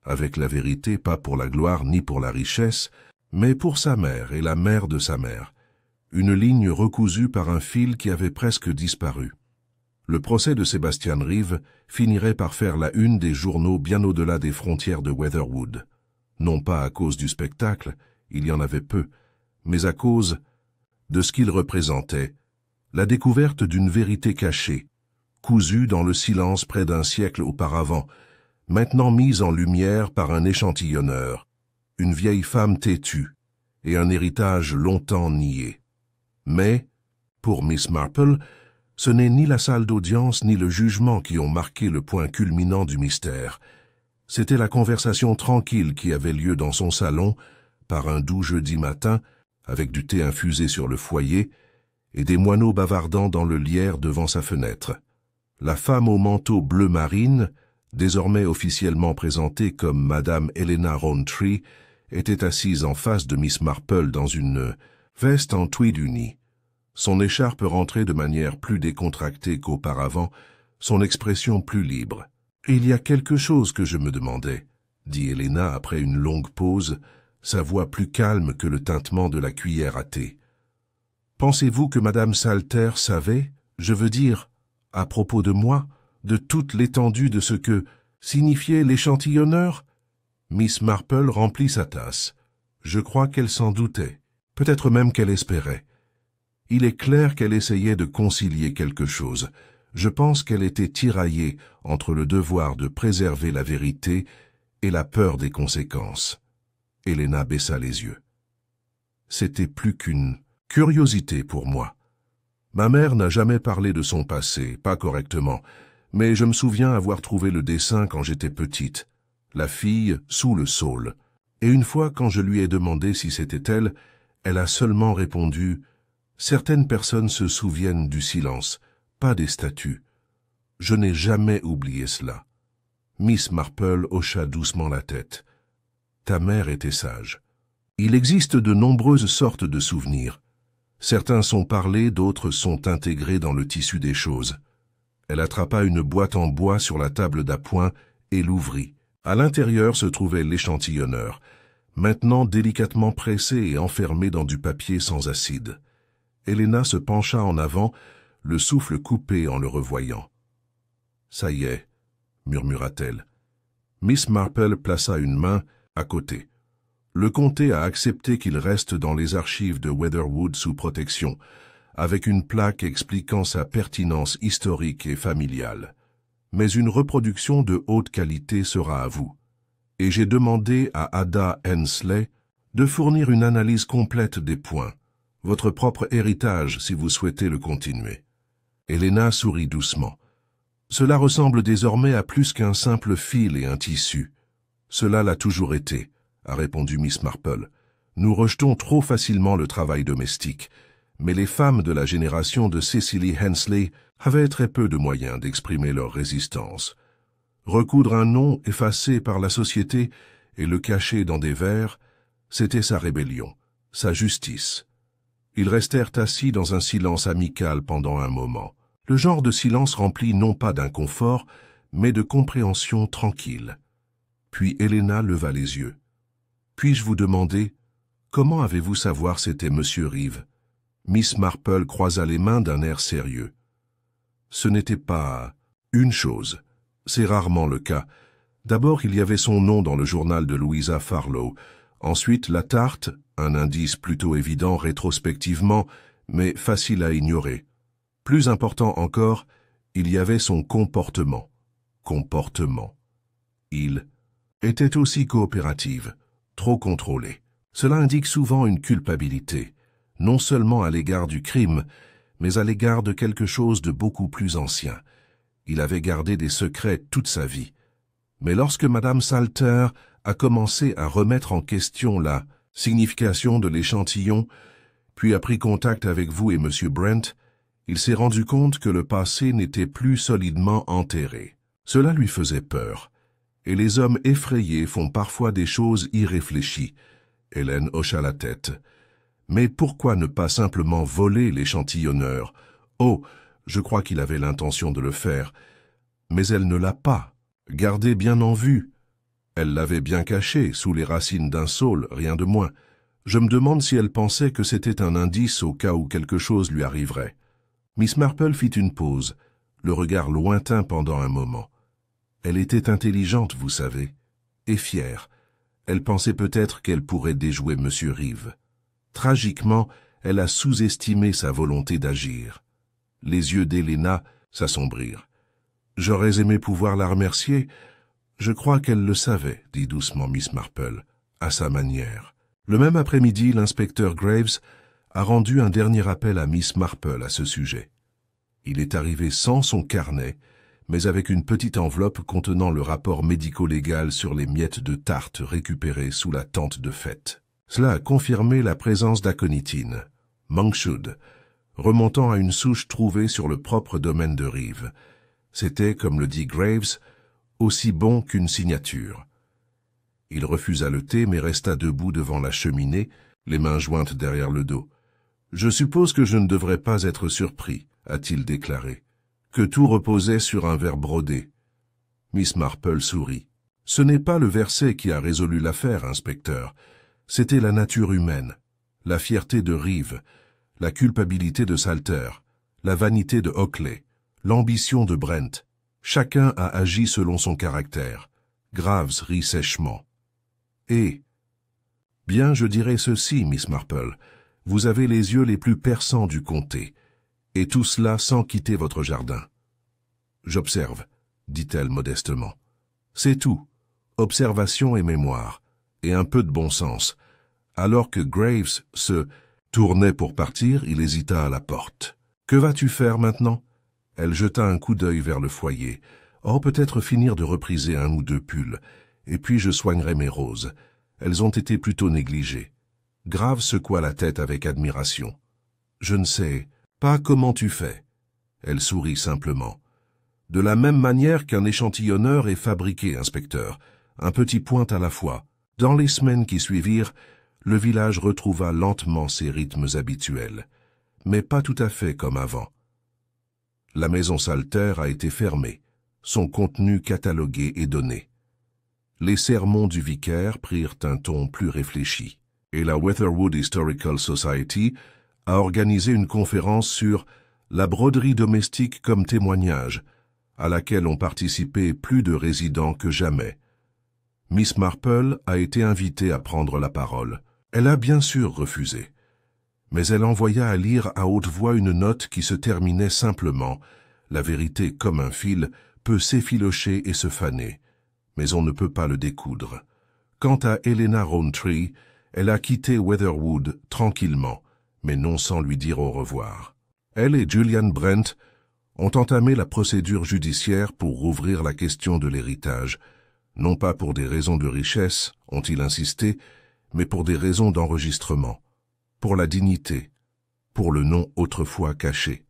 avec la vérité pas pour la gloire ni pour la richesse, mais pour sa mère et la mère de sa mère, une ligne recousue par un fil qui avait presque disparu. Le procès de Sébastien Reeves finirait par faire la une des journaux bien au-delà des frontières de Weatherwood. Non pas à cause du spectacle, il y en avait peu, mais à cause de ce qu'il représentait, la découverte d'une vérité cachée, cousue dans le silence près d'un siècle auparavant, maintenant mise en lumière par un échantillonneur, une vieille femme têtue et un héritage longtemps nié. Mais, pour Miss Marple, ce n'est ni la salle d'audience ni le jugement qui ont marqué le point culminant du mystère. C'était la conversation tranquille qui avait lieu dans son salon, par un doux jeudi matin, avec du thé infusé sur le foyer, et des moineaux bavardant dans le lierre devant sa fenêtre. La femme au manteau bleu marine, désormais officiellement présentée comme Madame Helena Rowntree, était assise en face de Miss Marple dans une veste en tweed uni. Son écharpe rentrait de manière plus décontractée qu'auparavant, son expression plus libre. « Il y a quelque chose que je me demandais, » dit Helena après une longue pause, sa voix plus calme que le tintement de la cuillère à thé. « Pensez-vous que Madame Salter savait, je veux dire, à propos de moi, de toute l'étendue de ce que signifiait l'échantillonneur ?» Miss Marple remplit sa tasse. Je crois qu'elle s'en doutait, peut-être même qu'elle espérait. Il est clair qu'elle essayait de concilier quelque chose. Je pense qu'elle était tiraillée entre le devoir de préserver la vérité et la peur des conséquences. Helena baissa les yeux. C'était plus qu'une curiosité pour moi. Ma mère n'a jamais parlé de son passé, pas correctement, mais je me souviens avoir trouvé le dessin quand j'étais petite, la fille sous le saule. Et une fois, quand je lui ai demandé si c'était elle, elle a seulement répondu « Certaines personnes se souviennent du silence, pas des statues. » Je n'ai jamais oublié cela. Miss Marple hocha doucement la tête. « Ta mère était sage. » Il existe de nombreuses sortes de souvenirs. Certains sont parlés, d'autres sont intégrés dans le tissu des choses. Elle attrapa une boîte en bois sur la table d'appoint et l'ouvrit. À l'intérieur se trouvait l'échantillonneur, maintenant délicatement pressé et enfermé dans du papier sans acide. Helena se pencha en avant, le souffle coupé en le revoyant. « Ça y est, » murmura-t-elle. Miss Marple plaça une main à côté. Le comté a accepté qu'il reste dans les archives de Weatherwood sous protection, avec une plaque expliquant sa pertinence historique et familiale. Mais une reproduction de haute qualité sera à vous. et j'ai demandé à Ada Hensley de fournir une analyse complète des points, votre propre héritage si vous souhaitez le continuer. Helena sourit doucement. Cela ressemble désormais à plus qu'un simple fil et un tissu. Cela l'a toujours été, a répondu Miss Marple. Nous rejetons trop facilement le travail domestique, mais les femmes de la génération de Cecily Hensley avaient très peu de moyens d'exprimer leur résistance. Recoudre un nom effacé par la société et le cacher dans des vers, c'était sa rébellion, sa justice. Ils restèrent assis dans un silence amical pendant un moment, le genre de silence rempli non pas d'inconfort, mais de compréhension tranquille. Puis Helena leva les yeux. « Puis-je vous demander, comment avez-vous savoir c'était Monsieur Reeve ?» Miss Marple croisa les mains d'un air sérieux. « Ce n'était pas une chose. C'est rarement le cas. D'abord, il y avait son nom dans le journal de Louisa Farlow. Ensuite, la tarte, un indice plutôt évident rétrospectivement, mais facile à ignorer. Plus important encore, il y avait son comportement. Comportement. Il était aussi coopérative, trop contrôlée. Cela indique souvent une culpabilité, non seulement à l'égard du crime, mais à l'égard de quelque chose de beaucoup plus ancien. Il avait gardé des secrets toute sa vie. Mais lorsque Madame Salter a commencé à remettre en question la signification de l'échantillon, puis a pris contact avec vous et M. Brent, il s'est rendu compte que le passé n'était plus solidement enterré. Cela lui faisait peur. Et les hommes effrayés font parfois des choses irréfléchies. Hélène hocha la tête. Mais pourquoi ne pas simplement voler l'échantillonneur? Oh, je crois qu'il avait l'intention de le faire. Mais elle ne l'a pas. Gardé bien en vue. Elle l'avait bien caché, sous les racines d'un saule, rien de moins. Je me demande si elle pensait que c'était un indice au cas où quelque chose lui arriverait. Miss Marple fit une pause, le regard lointain pendant un moment. Elle était intelligente, vous savez, et fière. Elle pensait peut-être qu'elle pourrait déjouer M. Reeve. Tragiquement, elle a sous-estimé sa volonté d'agir. Les yeux d'Helena s'assombrirent. « J'aurais aimé pouvoir la remercier. Je crois qu'elle le savait, dit doucement Miss Marple, à sa manière. Le même après-midi, l'inspecteur Graves a rendu un dernier appel à Miss Marple à ce sujet. Il est arrivé sans son carnet, mais avec une petite enveloppe contenant le rapport médico-légal sur les miettes de tarte récupérées sous la tente de fête. Cela a confirmé la présence d'aconitine, monkshud, remontant à une souche trouvée sur le propre domaine de Reeve. C'était, comme le dit Graves, aussi bon qu'une signature. Il refusa le thé mais resta debout devant la cheminée, les mains jointes derrière le dos. « Je suppose que je ne devrais pas être surpris, a-t-il déclaré, que tout reposait sur un verre brodé. » Miss Marple sourit. « Ce n'est pas le verset qui a résolu l'affaire, inspecteur. C'était la nature humaine, la fierté de Reeve, la culpabilité de Salter, la vanité de Hockley, l'ambition de Brent. Chacun a agi selon son caractère. » Graves rit sèchement. « Et, bien, je dirais ceci, Miss Marple, vous avez les yeux les plus perçants du comté, et tout cela sans quitter votre jardin. »« J'observe, » dit-elle modestement. « C'est tout, observation et mémoire, et un peu de bon sens. » Alors que Graves se tournait pour partir, il hésita à la porte. « Que vas-tu faire maintenant ?» Elle jeta un coup d'œil vers le foyer. « Oh, peut-être finir de repriser un ou deux pulls, et puis je soignerai mes roses. Elles ont été plutôt négligées. » Graves secoua la tête avec admiration. « Je ne sais pas comment tu fais. » Elle sourit simplement. « De la même manière qu'un échantillonneur est fabriqué, inspecteur, un petit point à la fois. » Dans les semaines qui suivirent, le village retrouva lentement ses rythmes habituels, mais pas tout à fait comme avant. La maison Salter a été fermée, son contenu catalogué et donné. Les sermons du vicaire prirent un ton plus réfléchi, et la Weatherwood Historical Society a organisé une conférence sur la broderie domestique comme témoignage, à laquelle ont participé plus de résidents que jamais. Miss Marple a été invitée à prendre la parole. Elle a bien sûr refusé. Mais elle envoya à lire à haute voix une note qui se terminait simplement. La vérité, comme un fil, peut s'effilocher et se faner, mais on ne peut pas le découdre. Quant à Helena Rowntree, elle a quitté Weatherwood tranquillement, mais non sans lui dire au revoir. Elle et Julian Brent ont entamé la procédure judiciaire pour rouvrir la question de l'héritage, non pas pour des raisons de richesse, ont-ils insisté, mais pour des raisons d'enregistrement, pour la dignité, pour le nom autrefois caché.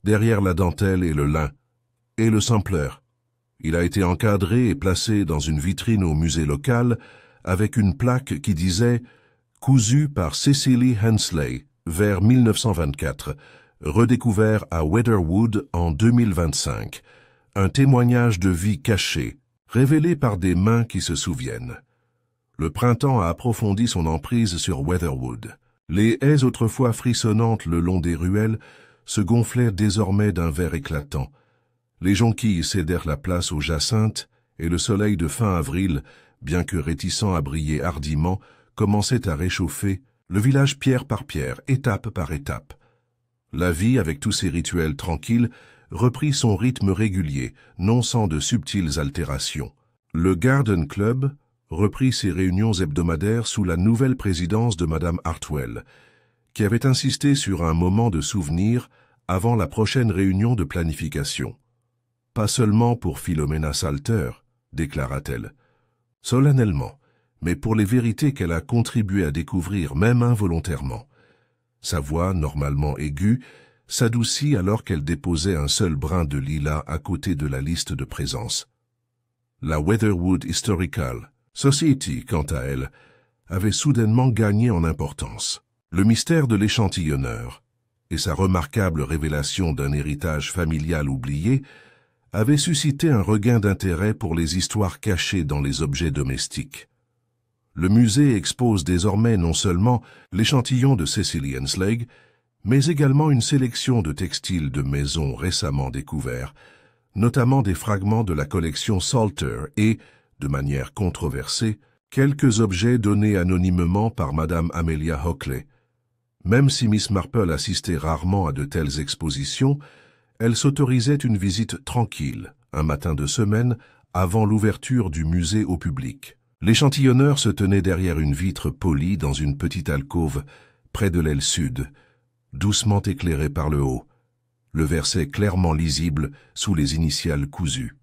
Derrière la dentelle et le lin, et le sampler. Il a été encadré et placé dans une vitrine au musée local avec une plaque qui disait « Cousu par Cecily Hensley, vers 1924, redécouvert à Weatherwood en 2025. Un témoignage de vie caché, révélé par des mains qui se souviennent. » Le printemps a approfondi son emprise sur Weatherwood. Les haies autrefois frissonnantes le long des ruelles se gonflèrent désormais d'un vert éclatant. Les jonquilles cédèrent la place aux jacinthes, et le soleil de fin avril, bien que réticent à briller hardiment, commençait à réchauffer le village pierre par pierre, étape par étape. La vie, avec tous ses rituels tranquilles, reprit son rythme régulier, non sans de subtiles altérations. Le Garden Club reprit ses réunions hebdomadaires sous la nouvelle présidence de Madame Hartwell, qui avait insisté sur un moment de souvenir avant la prochaine réunion de planification. Pas seulement pour Philomena Salter, déclara-t-elle, solennellement, mais pour les vérités qu'elle a contribué à découvrir même involontairement. Sa voix, normalement aiguë, s'adoucit alors qu'elle déposait un seul brin de lilas à côté de la liste de présence. La Weatherwood Historical Society, quant à elle, avait soudainement gagné en importance. Le mystère de l'échantillonneur et sa remarquable révélation d'un héritage familial oublié avait suscité un regain d'intérêt pour les histoires cachées dans les objets domestiques. Le musée expose désormais non seulement l'échantillon de Cecily Hensley, mais également une sélection de textiles de maison récemment découverts, notamment des fragments de la collection Salter et, de manière controversée, quelques objets donnés anonymement par Madame Amelia Hockley. Même si Miss Marple assistait rarement à de telles expositions, elle s'autorisait une visite tranquille, un matin de semaine, avant l'ouverture du musée au public. L'échantillonneur se tenait derrière une vitre polie dans une petite alcôve, près de l'aile sud, doucement éclairée par le haut, le verset clairement lisible sous les initiales cousues.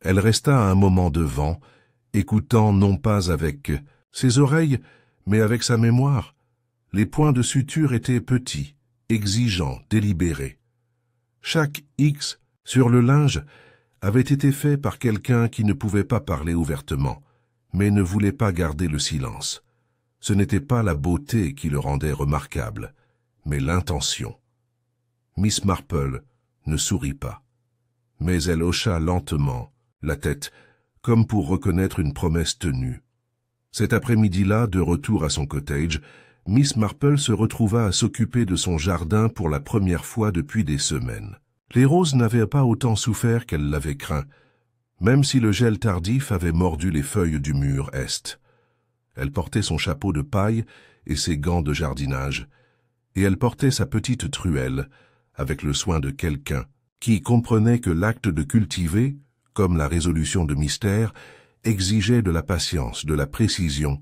Elle resta un moment devant, écoutant non pas avec ses oreilles, mais avec sa mémoire. Les points de suture étaient petits, exigeants, délibérés. Chaque X sur le linge avait été fait par quelqu'un qui ne pouvait pas parler ouvertement, mais ne voulait pas garder le silence. Ce n'était pas la beauté qui le rendait remarquable, mais l'intention. Miss Marple ne sourit pas, mais elle hocha lentement la tête, comme pour reconnaître une promesse tenue. Cet après-midi-là, de retour à son cottage, Miss Marple se retrouva à s'occuper de son jardin pour la première fois depuis des semaines. Les roses n'avaient pas autant souffert qu'elle l'avait craint, même si le gel tardif avait mordu les feuilles du mur est. Elle portait son chapeau de paille et ses gants de jardinage, et elle portait sa petite truelle, avec le soin de quelqu'un qui comprenait que l'acte de cultiver, comme la résolution de mystères, exigeait de la patience, de la précision,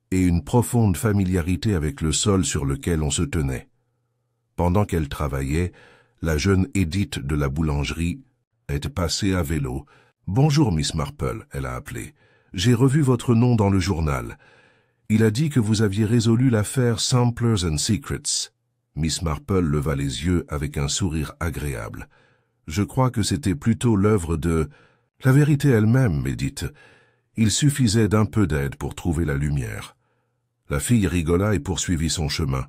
et une profonde familiarité avec le sol sur lequel on se tenait. Pendant qu'elle travaillait, la jeune Edith de la boulangerie était passée à vélo. « Bonjour, Miss Marple », elle a appelé. « J'ai revu votre nom dans le journal. Il a dit que vous aviez résolu l'affaire Samplers and Secrets. » Miss Marple leva les yeux avec un sourire agréable. « Je crois que c'était plutôt l'œuvre de... » « La vérité elle-même, Edith. Il suffisait d'un peu d'aide pour trouver la lumière. » La fille rigola et poursuivit son chemin.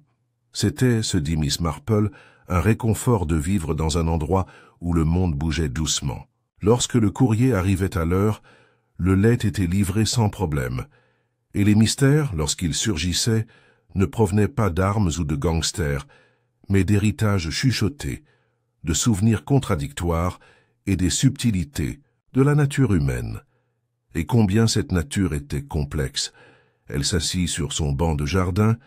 C'était, se dit Miss Marple, un réconfort de vivre dans un endroit où le monde bougeait doucement. Lorsque le courrier arrivait à l'heure, le lait était livré sans problème, et les mystères, lorsqu'ils surgissaient, ne provenaient pas d'armes ou de gangsters, mais d'héritages chuchotés, de souvenirs contradictoires et des subtilités de la nature humaine. Et combien cette nature était complexe. Elle s'assit sur son banc de jardin,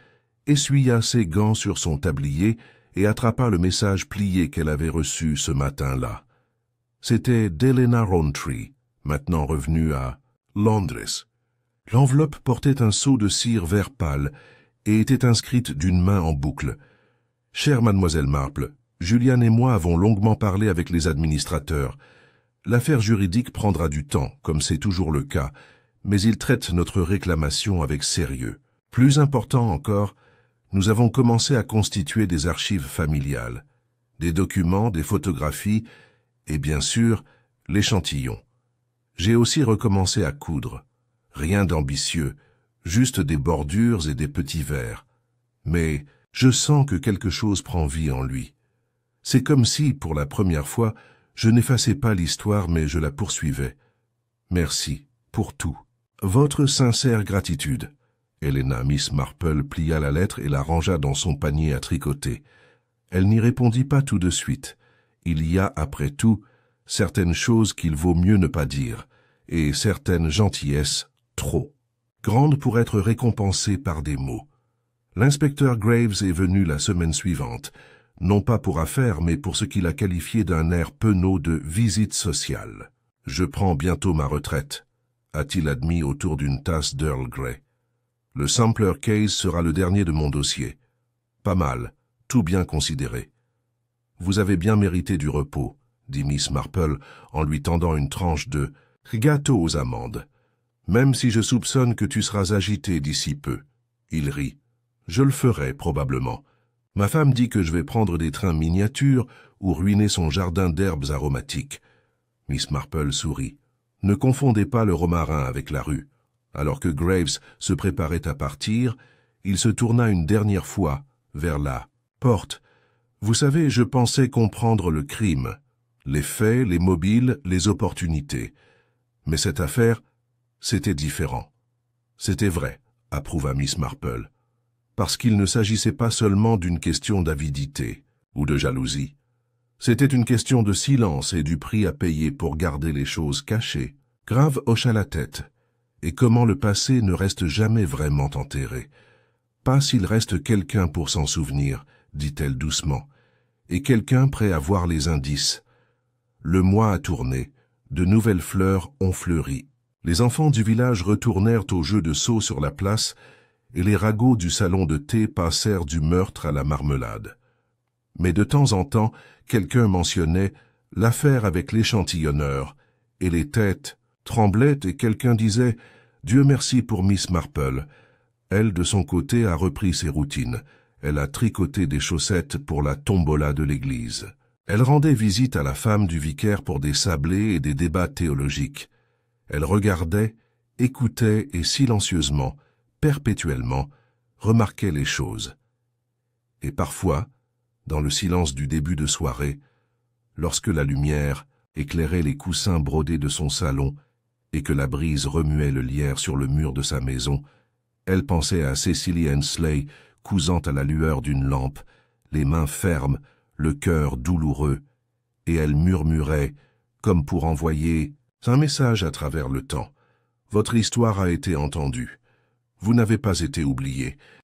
essuya ses gants sur son tablier et attrapa le message plié qu'elle avait reçu ce matin-là. C'était d'Helena Rowntree, maintenant revenue à Londres. L'enveloppe portait un seau de cire vert pâle et était inscrite d'une main en boucle. « Chère mademoiselle Marple, Julian et moi avons longuement parlé avec les administrateurs. L'affaire juridique prendra du temps, comme c'est toujours le cas, mais ils traitent notre réclamation avec sérieux. Plus important encore, nous avons commencé à constituer des archives familiales, des documents, des photographies et bien sûr, l'échantillon. J'ai aussi recommencé à coudre. Rien d'ambitieux, juste des bordures et des petits verres. Mais je sens que quelque chose prend vie en lui. C'est comme si, pour la première fois, je n'effaçais pas l'histoire mais je la poursuivais. Merci pour tout. Votre sincère gratitude. Helena Miss Marple plia la lettre et la rangea dans son panier à tricoter. Elle n'y répondit pas tout de suite. Il y a, après tout, certaines choses qu'il vaut mieux ne pas dire, et certaines gentillesses trop grandes pour être récompensées par des mots. L'inspecteur Graves est venu la semaine suivante, non pas pour affaires, mais pour ce qu'il a qualifié d'un air penaud de visite sociale. « Je prends bientôt ma retraite », a-t-il admis autour d'une tasse d'Earl Grey. « Le sampler case sera le dernier de mon dossier. Pas mal, tout bien considéré. »« Vous avez bien mérité du repos, » dit Miss Marple en lui tendant une tranche de gâteau aux amandes. « Même si je soupçonne que tu seras agité d'ici peu. » Il rit. « Je le ferai, probablement. Ma femme dit que je vais prendre des trains miniatures ou ruiner son jardin d'herbes aromatiques. » Miss Marple sourit. « Ne confondez pas le romarin avec la rue. » Alors que Graves se préparait à partir, il se tourna une dernière fois vers la porte. « Vous savez, je pensais comprendre le crime, les faits, les mobiles, les opportunités. Mais cette affaire, c'était différent. » « C'était vrai, » approuva Miss Marple, parce qu'il ne s'agissait pas seulement d'une question d'avidité ou de jalousie. C'était une question de silence et du prix à payer pour garder les choses cachées. Grave hocha la tête. Et comment le passé ne reste jamais vraiment enterré. Pas s'il reste quelqu'un pour s'en souvenir, dit-elle doucement, et quelqu'un prêt à voir les indices. Le mois a tourné, de nouvelles fleurs ont fleuri. Les enfants du village retournèrent au jeu de seau sur la place, et les ragots du salon de thé passèrent du meurtre à la marmelade. Mais de temps en temps, quelqu'un mentionnait l'affaire avec l'échantillonneur, et les têtes tremblaient et quelqu'un disait « Dieu merci pour Miss Marple. Elle, de son côté, a repris ses routines. Elle a tricoté des chaussettes pour la tombola de l'église. Elle rendait visite à la femme du vicaire pour des sablés et des débats théologiques. Elle regardait, écoutait et silencieusement, perpétuellement, remarquait les choses. Et parfois, dans le silence du début de soirée, lorsque la lumière éclairait les coussins brodés de son salon et que la brise remuait le lierre sur le mur de sa maison, elle pensait à Cecily Hensley cousant à la lueur d'une lampe, les mains fermes, le cœur douloureux, et elle murmurait, comme pour envoyer un message à travers le temps. « Votre histoire a été entendue. Vous n'avez pas été oublié.